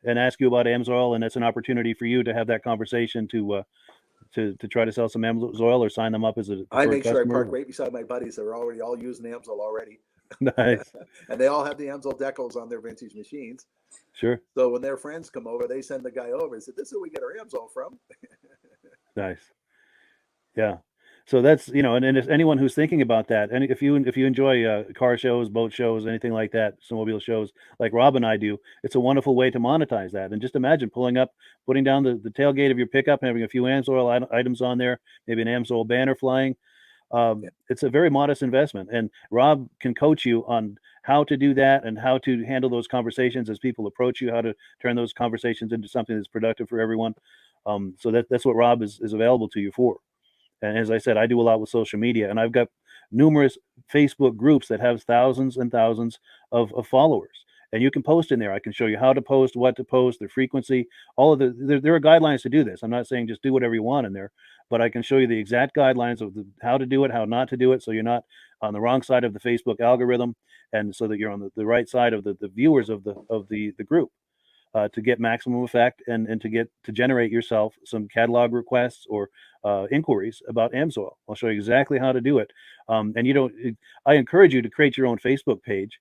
and ask you about AMSOIL, and it's an opportunity for you to have that conversation to try to sell some AMSOIL or sign them up as a I make customer. sure I park right beside my buddies that are already all using AMSOIL already. Nice. And they all have the AMSOIL decals on their vintage machines. Sure. So when their friends come over, they send the guy over and say, this is where we get our AMSOIL from. Nice. Yeah. So that's, and if anyone who's thinking about that, and if you enjoy car shows, boat shows, anything like that, snowmobile shows like Rob and I do, it's a wonderful way to monetize that. And just imagine putting down the tailgate of your pickup and having a few AMSOIL items on there, maybe an AMSOIL banner flying. It's a very modest investment, and Rob can coach you on how to do that and how to handle those conversations as people approach you, how to turn those conversations into something that's productive for everyone. So that's what Rob is available to you for. And as I said, I do a lot with social media, and I've got numerous Facebook groups that have thousands and thousands of followers. And you can post in there. I can show you how to post, what to post, the frequency, all of there are guidelines to do this. I'm not saying just do whatever you want in there, but I can show you the exact guidelines of how to do it, how not to do it, so you're not on the wrong side of the Facebook algorithm, and so that you're on the right side of the viewers of the group. to get maximum effect and to generate yourself some catalog requests or inquiries about AMSOIL. I'll show you exactly how to do it. And you don't, I encourage you to create your own Facebook page,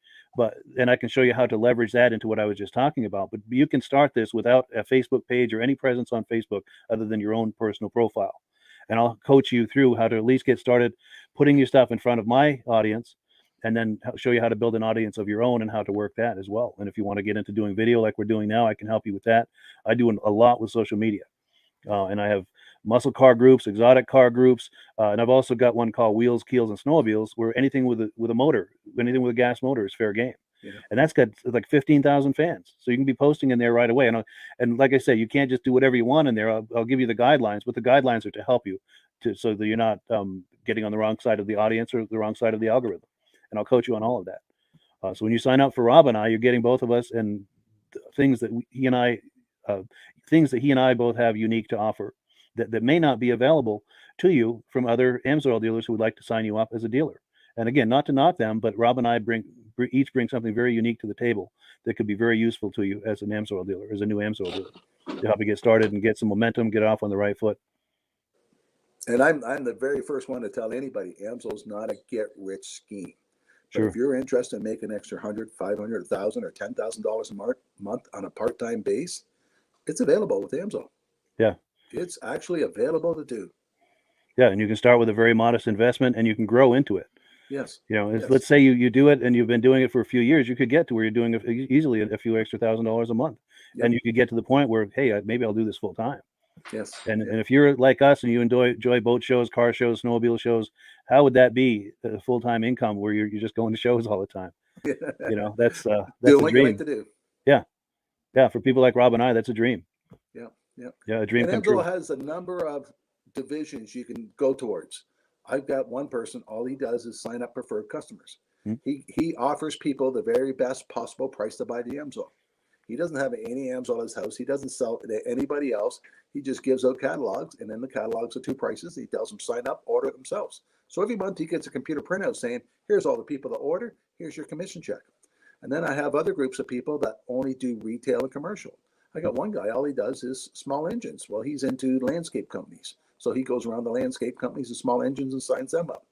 and I can show you how to leverage that into what I was just talking about. But you can start this without a Facebook page or any presence on Facebook other than your own personal profile. And I'll coach you through how to at least get started putting your stuff in front of my audience, and then show you how to build an audience of your own and how to work that as well. And if you want to get into doing video like we're doing now, I can help you with that. I do a lot with social media. And I have muscle car groups, exotic car groups, and I've also got one called Wheels, Keels, and Snowmobiles, where anything with a motor, anything with a gas motor is fair game. Yeah. And that's got like 15,000 fans. So you can be posting in there right away. And like I said, you can't just do whatever you want in there. I'll give you the guidelines, but the guidelines are to help you so that you're not getting on the wrong side of the audience or the wrong side of the algorithm. And I'll coach you on all of that. So when you sign up for Rob and I, you're getting both of us and things that he and I both have unique to offer that may not be available to you from other AMSOIL dealers who would like to sign you up as a dealer. And again, not to knock them, but Rob and I each bring something very unique to the table that could be very useful to you as an AMSOIL dealer, as a new AMSOIL dealer, to help you get started and get some momentum, get off on the right foot. And I'm the very first one to tell anybody, AMSOIL's not a get-rich scheme. Sure. But if you're interested in making an extra $100, $500, $1,000, or $10,000 a month on a part-time base, it's available with AMSOIL. Yeah. It's actually available to do. Yeah, and you can start with a very modest investment, and you can grow into it. Yes. Yes. Let's say you do it, and you've been doing it for a few years. You could get to where you're doing easily a few extra $1,000 a month, and you could get to the point where, hey, maybe I'll do this full time. Yes. And if you're like us and you enjoy boat shows, car shows, snowmobile shows, how would that be a full-time income where you're just going to shows all the time? That's doing a what dream. you like to do. Yeah. For people like Rob and I, that's a dream. Yeah, a dream come true. AMSOIL has a number of divisions you can go towards. I've got one person, all he does is sign up preferred customers. He offers people the very best possible price to buy the AMSOIL. He doesn't have any AMSOIL at his house. He doesn't sell it to anybody else. He just gives out catalogs, and then the catalogs are two prices. He tells them sign up, order it themselves. So every month he gets a computer printout saying, here's all the people that order, here's your commission check. And then I have other groups of people that only do retail and commercial. I got one guy, all he does is small engines. Well, he's into landscape companies. So he goes around the landscape companies and small engines and signs them up.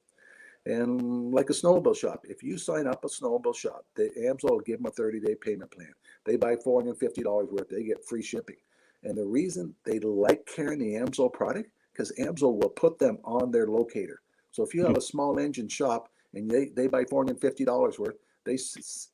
And like a snowmobile shop, if you sign up a snowmobile shop, the AMSOIL will give them a 30-day payment plan. They buy $450 worth, they get free shipping. And the reason they like carrying the AMSOIL product, because AMSOIL will put them on their locator. So if you have a small engine shop and they buy $450 worth,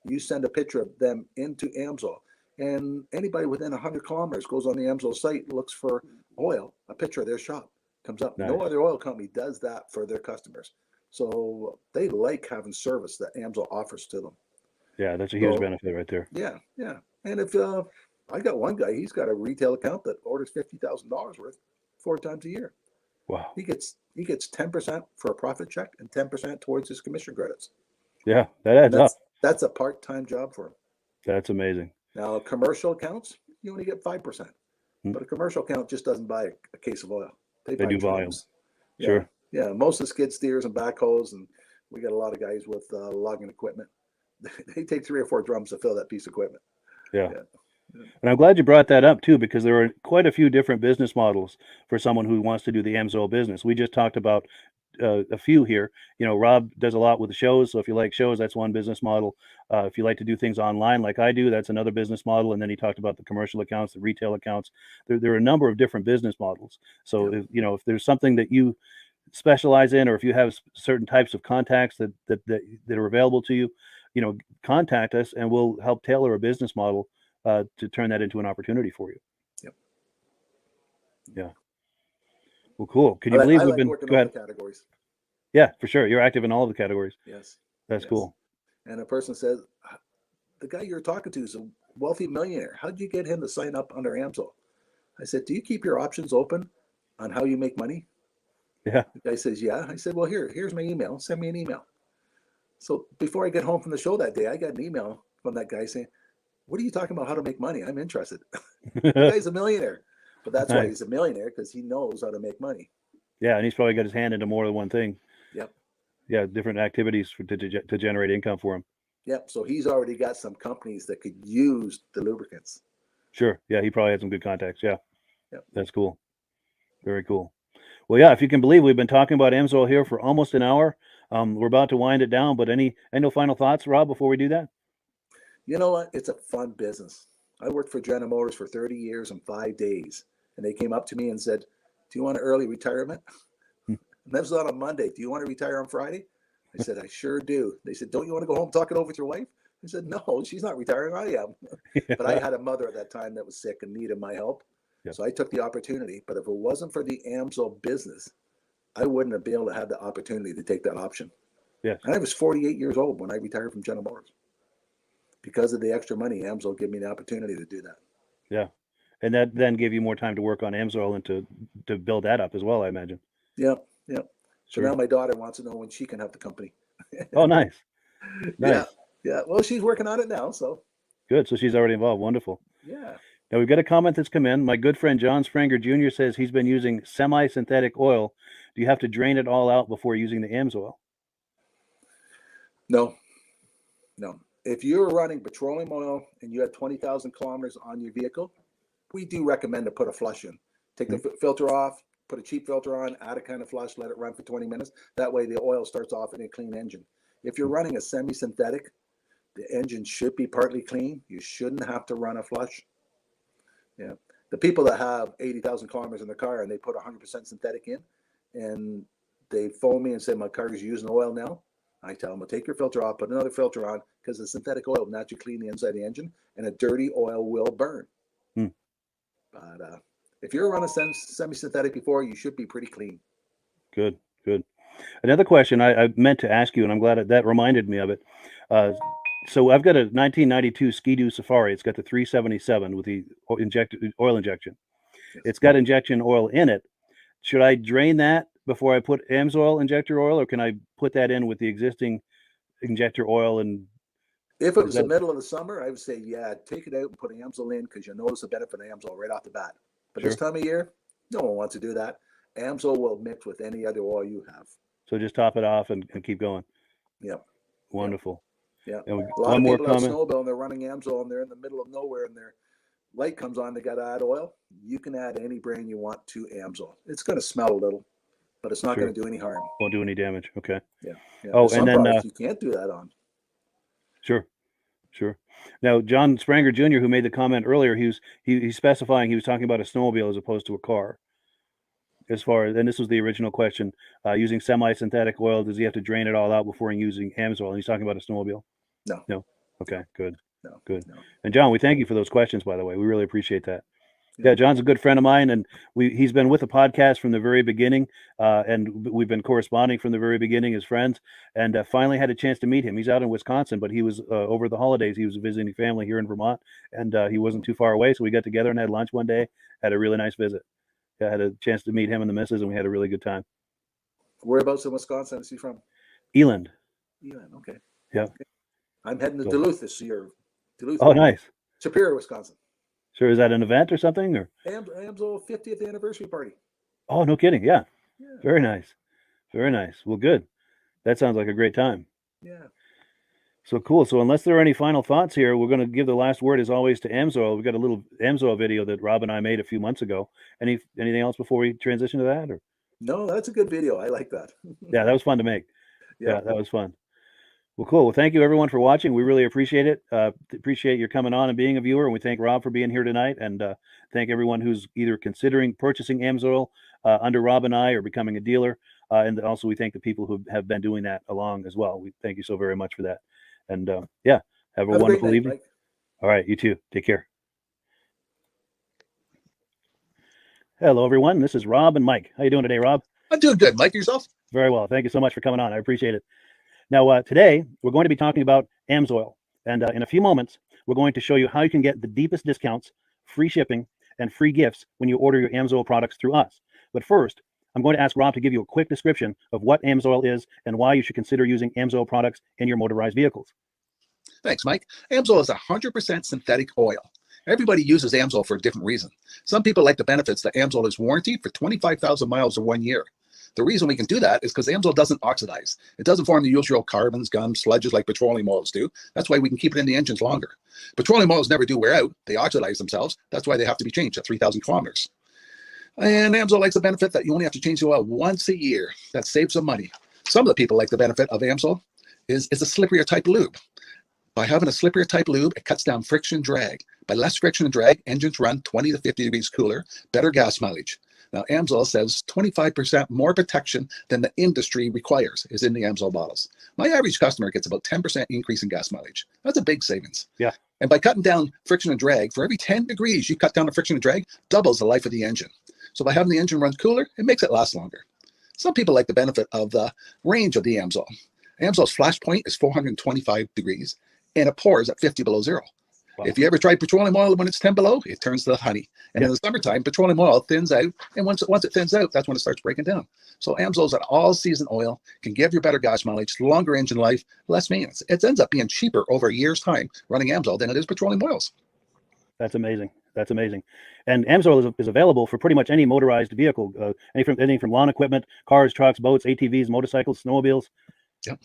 you send a picture of them into AMSOIL. And anybody within 100 kilometers goes on the AMSOIL site, looks for oil, a picture of their shop comes up. Nice. No other oil company does that for their customers. So they like having service that AMSOIL offers to them. Yeah, that's a huge benefit right there. Yeah. And if I got one guy, he's got a retail account that orders $50,000 worth 4 times a year. Wow. He gets 10% for a profit check and 10% towards his commission credits. Yeah, that adds up. That's a part-time job for him. That's amazing. Now, commercial accounts, you only get 5%. But a commercial account just doesn't buy a case of oil. They buy do volumes. Yeah. Sure. Yeah, most of the skid steers and backhoes, and we got a lot of guys with logging equipment. They take 3 or 4 drums to fill that piece of equipment. Yeah. And I'm glad you brought that up too, because there are quite a few different business models for someone who wants to do the AMSOIL business. We just talked about a few here. Rob does a lot with the shows. So if you like shows, that's one business model. If you like to do things online like I do, that's another business model. And then he talked about the commercial accounts, the retail accounts. There are a number of different business models. So if there's something that you specialize in, or if you have certain types of contacts that are available to you, contact us and we'll help tailor a business model to turn that into an opportunity for you. Yeah. Well, cool. Can you believe we've been working on the categories? Yeah, for sure. You're active in all of the categories. Yes. That's cool. And a person says, the guy you're talking to is a wealthy millionaire. How did you get him to sign up under AMSOIL? I said, do you keep your options open on how you make money? Yeah. The guy says, yeah. I said, well, here's my email. Send me an email. So before I get home from the show that day, I got an email from that guy saying, what are you talking about how to make money? I'm interested. The guy's a millionaire. But that's why he's a millionaire, because he knows how to make money. Yeah, and he's probably got his hand into more than one thing. Yep. Yeah, different activities to generate income for him. Yep. So he's already got some companies that could use the lubricants. Sure. Yeah, he probably had some good contacts. Yeah. Yep. That's cool. Very cool. Well, yeah, if you can believe, we've been talking about AMSOIL here for almost an hour. We're about to wind it down, but any final thoughts, Rob, before we do that? You know what? It's a fun business. I worked for General Motors for 30 years and 5 days. And they came up to me and said, do you want an early retirement? And that was on a Monday. Do you want to retire on Friday? I said, I sure do. They said, don't you want to go home talk it over with your wife? I said, no, she's not retiring. I am. But I had a mother at that time that was sick and needed my help. So I took the opportunity. But if it wasn't for the AMSOIL business, I wouldn't have been able to have the opportunity to take that option. Yeah. And I was 48 years old when I retired from General Motors. Because of the extra money, AMSOIL gave me the opportunity to do that. Yeah. And that then gave you more time to work on AMSOIL and to build that up as well, I imagine. Yeah. So Sure. now my daughter wants to know when she can have the company. Oh, nice. Nice. Yeah. Well, she's working on it now. So Good. So she's already involved. Wonderful. yeah. Now we've got a comment that's come in. My good friend John Spranger Jr. says he's been using semi-synthetic oil. Do you have to drain it all out before using the AMSOIL? No. If you're running petroleum oil and you have 20,000 kilometers on your vehicle, we do recommend to put a flush in. Take the filter off, put a cheap filter on, add a kind of flush, let it run for 20 minutes. That way the oil starts off in a clean engine. If you're running a semi-synthetic, the engine should be partly clean. You shouldn't have to run a flush. Yeah. The people that have 80,000 kilometers in their car and they put 100% synthetic in and they phone me and say, my car is using oil now. I tell them, well, take your filter off, put another filter on, because the synthetic oil will naturally clean the inside of the engine, and a dirty oil will burn. But if you're running semi-synthetic before, you should be pretty clean. Good. Another question I meant to ask you, and I'm glad that reminded me of it. So I've got a 1992 Ski-Doo Safari. It's got the 377 with the oil injection. It's got injection oil in it. Should I drain that before I put AMSOIL injector oil, or can I put that in with the existing injector oil? And if it was the middle of the summer, I would say, yeah, take it out and put AMSOIL in, because you'll notice the benefit of AMSOIL right off the bat. But this time of year, no one wants to do that. AMSOIL will mix with any other oil you have. So just top it off and keep going. Yep. Wonderful. Yeah. And A lot of people have snowmobile and they're running AMSOIL and they're in the middle of nowhere and their light comes on, they got to add oil. You can add any brand you want to AMSOIL. It's going to smell a little, but it's not going to do any harm. Won't do any damage. Okay. Yeah. Oh, some and then products you can't do that on. Sure. Now, John Spranger Jr., who made the comment earlier, he's specifying he was talking about a snowmobile as opposed to a car. As far as, and this was the original question, using semi-synthetic oil, does he have to drain it all out before using AMSOIL? And he's talking about a snowmobile. No. Okay. Good. Good. And John, we thank you for those questions, by the way. We really appreciate that. Yeah, John's a good friend of mine, and he's been with the podcast from the very beginning, and we've been corresponding from the very beginning as friends, and finally had a chance to meet him. He's out in Wisconsin, but he was over the holidays. He was visiting family here in Vermont, and he wasn't too far away, so we got together and had lunch one day, had a really nice visit. I had a chance to meet him and the missus, and we had a really good time. Whereabouts in Wisconsin is he from? Eland. Okay. Yeah. Okay. I'm heading to Duluth this year. Duluth. Oh, nice. Superior, Wisconsin. Sure. Is that an event or something? Or AMSOIL 50th anniversary party. Oh, no kidding. Yeah. Very nice. Very nice. Well, good. That sounds like a great time. Yeah. So cool. So unless there are any final thoughts here, we're going to give the last word as always to AMSOIL. We've got a little AMSOIL video that Rob and I made a few months ago. Anything else before we transition to that? Or no, that's a good video. I like that. Yeah, that was fun to make. Yeah, that was fun. Well, cool. Well, thank you everyone for watching. We really appreciate it. Appreciate your coming on and being a viewer. And we thank Rob for being here tonight. And thank everyone who's either considering purchasing AMSOIL under Rob and I or becoming a dealer. And also we thank the people who have been doing that along as well. We thank you so very much for that. And yeah, have a wonderful evening. Mike. All right, you too. Take care. Hello, everyone. This is Rob and Mike. How you doing today, Rob? I'm doing good. Mike, yourself? Very well. Thank you so much for coming on. I appreciate it. Now, today, we're going to be talking about AMSOIL. And in a few moments, we're going to show you how you can get the deepest discounts, free shipping, and free gifts when you order your AMSOIL products through us. But first, I'm going to ask Rob to give you a quick description of what AMSOIL is and why you should consider using AMSOIL products in your motorized vehicles. Thanks, Mike. AMSOIL is 100% synthetic oil. Everybody uses AMSOIL for a different reason. Some people like the benefits that AMSOIL is warranted for 25,000 miles or 1 year. The reason we can do that is because Amsoil doesn't oxidize. It doesn't form the usual carbons, gums, sludges like petroleum oils do. That's why we can keep it in the engines longer. Petroleum oils never do wear out. They oxidize themselves. That's why they have to be changed at 3,000 kilometers. And Amsoil likes the benefit that you only have to change the oil once a year. That saves some money. Some of the people like the benefit of Amsoil is a slipperier type lube. By having a slipperier type lube, it cuts down friction and drag. By less friction and drag, engines run 20 to 50 degrees cooler, better gas mileage. Now, Amsoil says 25% more protection than the industry requires is in the Amsoil bottles. My average customer gets about 10% increase in gas mileage. That's a big savings. Yeah. And by cutting down friction and drag, for every 10 degrees you cut down the friction and drag, doubles the life of the engine. So by having the engine run cooler, it makes it last longer. Some people like the benefit of the range of the Amsoil. Amsoil's flash point is 425 degrees, and it pours at 50 below zero. Wow. If you ever tried petroleum oil when it's 10 below, it turns to honey. And in the summertime, petroleum oil thins out, and once it thins out, that's when it starts breaking down. So Amsoil's an all-season oil, can give you better gas mileage, longer engine life, less maintenance. It ends up being cheaper over a year's time running Amsoil than it is petroleum oils. That's amazing. That's amazing. And Amsoil is available for pretty much any motorized vehicle, anything from lawn equipment, cars, trucks, boats, ATVs, motorcycles, snowmobiles. Yep.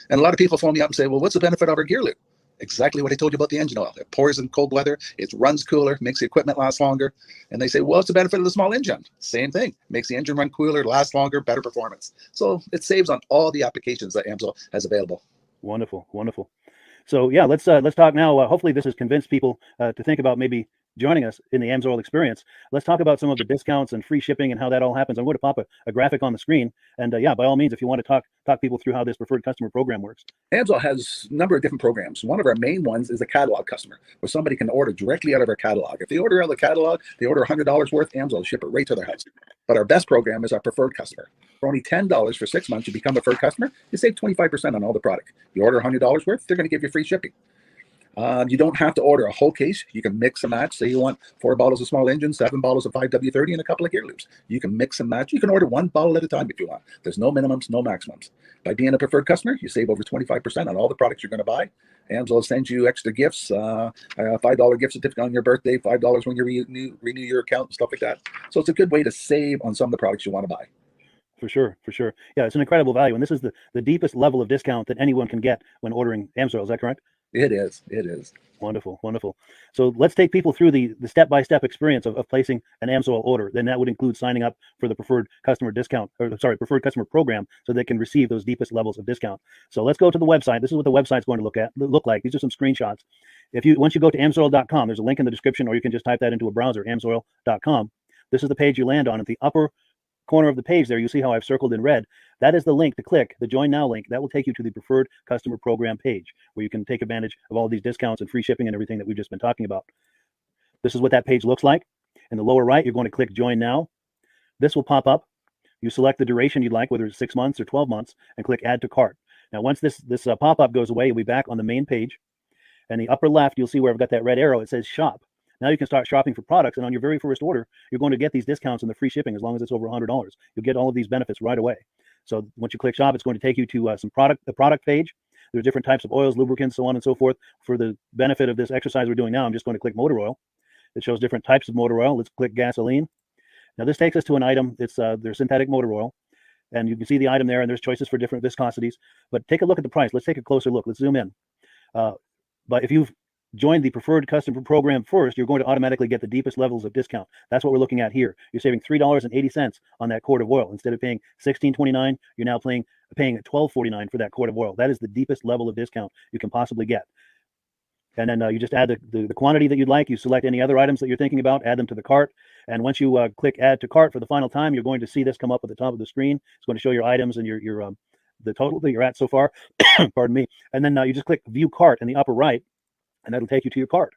And a lot of people phone me up and say, well, what's the benefit of our gear lube? Exactly what I told you about the engine oil. It pours in cold weather, it runs cooler, makes the equipment last longer. And they say, well, what's the benefit of the small engine? Same thing. Makes the engine run cooler, last longer, better performance. So it saves on all the applications that Amsoil has available. Wonderful, wonderful. So yeah, let's talk now. Hopefully this has convinced people to think about maybe joining us in the Amsoil experience. Let's talk about some of the discounts and free shipping and how that all happens. I'm going to pop a graphic on the screen. And yeah, by all means, if you want to talk people through how this preferred customer program works. Amsoil has a number of different programs. One of our main ones is a catalog customer, where somebody can order directly out of our catalog. If they order out of the catalog, they order $100 worth, Amsoil will ship it right to their house. But our best program is our preferred customer. For only $10 for 6 months, you become a preferred customer, you save 25% on all the product. You order $100 worth, they're going to give you free shipping. You don't have to order a whole case. You can mix and match. Say you want 4 bottles of small engine, 7 bottles of 5W30, and a couple of gear loops. You can mix and match. You can order 1 bottle at a time if you want. There's no minimums, no maximums. By being a preferred customer, you save over 25% on all the products you're going to buy. Amsoil sends you extra gifts, $5 gift certificate on your birthday, $5 when you renew your account, and stuff like that. So it's a good way to save on some of the products you want to buy. For sure. Yeah, it's an incredible value. And this is the deepest level of discount that anyone can get when ordering Amsoil. Is that correct? It is. Wonderful. So let's take people through the step-by-step experience of placing an Amsoil order. Then that would include signing up for the preferred customer preferred customer program, so they can receive those deepest levels of discount. So let's go to the website. This is what the website's going to look like. These are some screenshots. Once you go to amsoil.com, there's a link in the description, or you can just type that into a browser, amsoil.com. This is the page you land on. At the upper corner of the page there, you see how I've circled in red. That is the link to click, the Join Now link. That will take you to the preferred customer program page, where you can take advantage of all these discounts and free shipping and everything that we've just been talking about. This is what that page looks like. In the lower right, you're going to click Join Now. This will pop up. You select the duration you'd like, whether it's 6 months or 12 months, and click Add to Cart. Now, once this pop-up goes away, you'll be back on the main page. And the upper left, you'll see where I've got that red arrow. It says Shop. Now you can start shopping for products, and on your very first order, you're going to get these discounts and the free shipping as long as it's over $100. You'll get all of these benefits right away. So once you click Shop, it's going to take you to the product page. There's different types of oils, lubricants, so on and so forth. For the benefit of this exercise we're doing now, I'm just going to click motor oil. It shows different types of motor oil. Let's click gasoline. Now this takes us to an item. It's their synthetic motor oil, and you can see the item there, and there's choices for different viscosities. But take a look at the price. Let's take a closer look. Let's zoom in. But if you've joined the preferred customer program first, you're going to automatically get the deepest levels of discount. That's what we're looking at here. You're saving $3.80 on that quart of oil. Instead of paying $16.29, you're now paying $12.49 for that quart of oil. That is the deepest level of discount you can possibly get. And then you just add the quantity that you'd like. You select any other items that you're thinking about, add them to the cart. And once you click Add to Cart for the final time, you're going to see this come up at the top of the screen. It's going to show your items and your the total that you're at so far. Pardon me. And then you just click View Cart in the upper right, and that'll take you to your cart.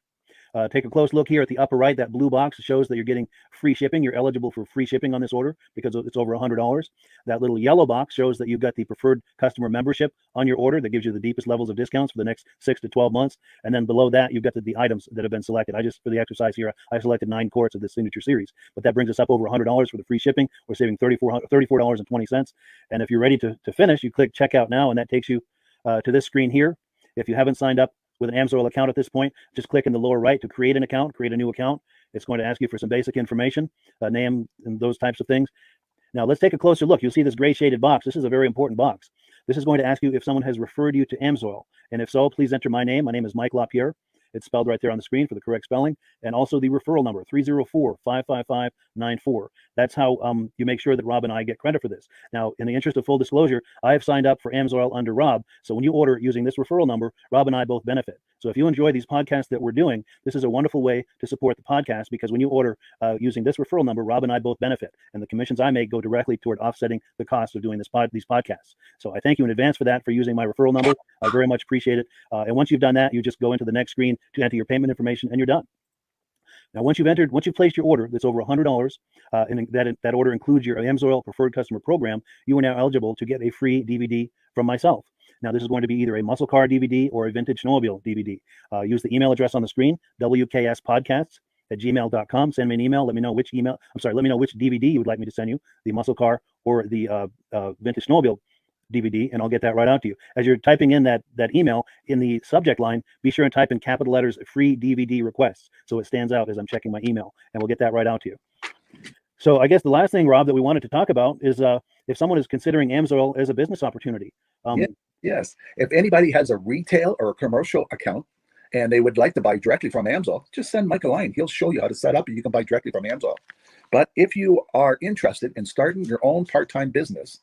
Take a close look here at the upper right. That blue box shows that you're getting free shipping. You're eligible for free shipping on this order because it's over $100. That little yellow box shows that you've got the preferred customer membership on your order. That gives you the deepest levels of discounts for the next 6 to 12 months. And then below that, you've got the items that have been selected. For the exercise here, I selected 9 quarts of the signature series, but that brings us up over $100 for the free shipping. We're saving $34.20. And if you're ready to finish, you click Checkout Now, and that takes you to this screen here. If you haven't signed up with an Amsoil account at this point, just click in the lower right to create an account, create a new account. It's going to ask you for some basic information, name, and those types of things. Now let's take a closer look. You'll see this gray shaded box. This is a very important box. This is going to ask you if someone has referred you to AMSOIL. And if so, please enter my name. My name is Mike LaPierre. It's spelled right there on the screen for the correct spelling. And also the referral number, 304-555-94. That's how you make sure that Rob and I get credit for this. Now, in the interest of full disclosure, I have signed up for AMSOIL under Rob. So when you order using this referral number, Rob and I both benefit. So if you enjoy these podcasts that we're doing, this is a wonderful way to support the podcast, because when you order using this referral number, Rob and I both benefit. And the commissions I make go directly toward offsetting the cost of doing these podcasts. So I thank you in advance for that, for using my referral number. I very much appreciate it. And once you've done that, you just go into the next screen to enter your payment information, and you're done. Now, once you've placed your order that's over $100, and that order includes your AMSOIL Preferred Customer Program, you are now eligible to get a free DVD from myself. Now, this is going to be either a muscle car DVD or a vintage snowmobile DVD. Use the email address on the screen, wkspodcasts@gmail.com. Send me an email. Let me know which DVD you would like me to send you, the muscle car or the vintage snowmobile DVD, and I'll get that right out to you. As you're typing in that email, in the subject line, be sure and type in capital letters "free DVD requests," so it stands out as I'm checking my email, and we'll get that right out to you. So I guess the last thing, Rob, that we wanted to talk about is if someone is considering AMSOIL as a business opportunity. Yes. If anybody has a retail or a commercial account and they would like to buy directly from AMSOIL, just send Mike a line. He'll show you how to set up, and you can buy directly from AMSOIL. But if you are interested in starting your own part-time business,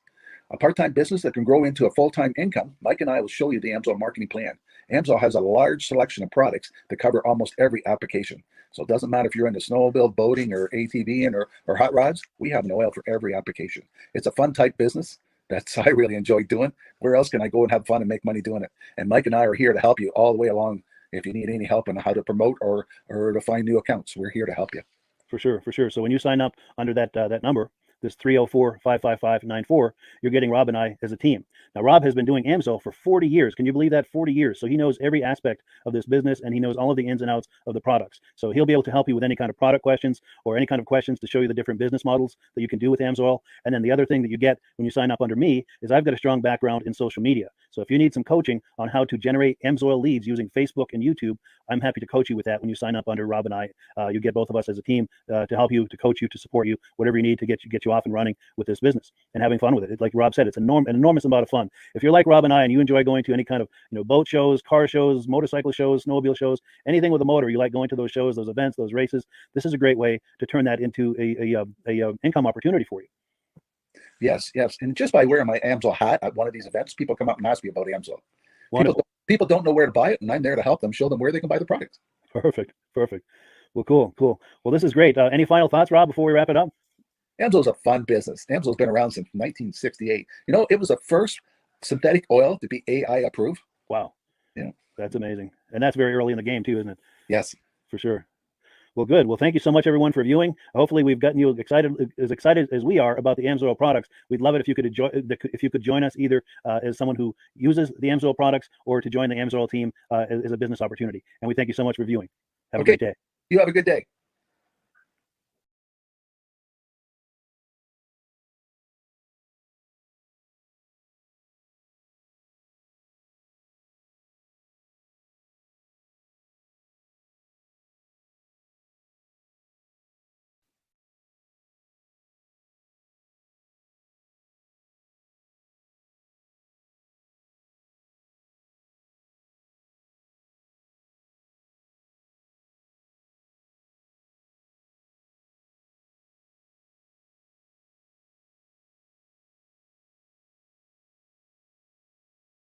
a part-time business that can grow into a full-time income, Mike and I will show you the AMSOIL marketing plan. AMSOIL has a large selection of products that cover almost every application. So it doesn't matter if you're into snowmobile, boating, or ATVing, or hot rods. We have an oil for every application. It's a fun type business that's I really enjoy doing. Where else can I go and have fun and make money doing it? And Mike and I are here to help you all the way along. If you need any help on how to promote or to find new accounts, we're here to help you. For sure. So when you sign up under that number, this 304-555-94, you're getting Rob and I as a team. Now, Rob has been doing AMSOIL for 40 years. Can you believe that? 40 years. So he knows every aspect of this business, and he knows all of the ins and outs of the products. So he'll be able to help you with any kind of product questions or any kind of questions to show you the different business models that you can do with AMSOIL. And then the other thing that you get when you sign up under me is I've got a strong background in social media. So if you need some coaching on how to generate AMSOIL leads using Facebook and YouTube, I'm happy to coach you with that when you sign up under Rob and I. You get both of us as a team to help you, to coach you, to support you, whatever you need to get you off and running with this business and having fun with it. Like Rob said, it's an enormous amount of fun. If you're like Rob and I and you enjoy going to any kind of boat shows, car shows, motorcycle shows, snowmobile shows, anything with a motor, you like going to those shows, those events, those races, this is a great way to turn that into a income opportunity for you. Yes. And just by wearing my AMSOIL hat at one of these events, people come up and ask me about AMSOIL. People don't know where to buy it, and I'm there to help them, show them where they can buy the product. Perfect. Well, cool. Well, this is great. Any final thoughts, Rob, before we wrap it up? AMSOIL's a fun business. AMSOIL's been around since 1968. It was the first synthetic oil to be AI approved. Wow. Yeah. That's amazing. And that's very early in the game too, isn't it? Yes. For sure. Well, good. Well, thank you so much, everyone, for viewing. Hopefully, we've gotten you excited as we are about the AMSOIL products. We'd love it if you could join us either as someone who uses the AMSOIL products or to join the AMSOIL team as a business opportunity. And we thank you so much for viewing. Have a great day. You have a good day.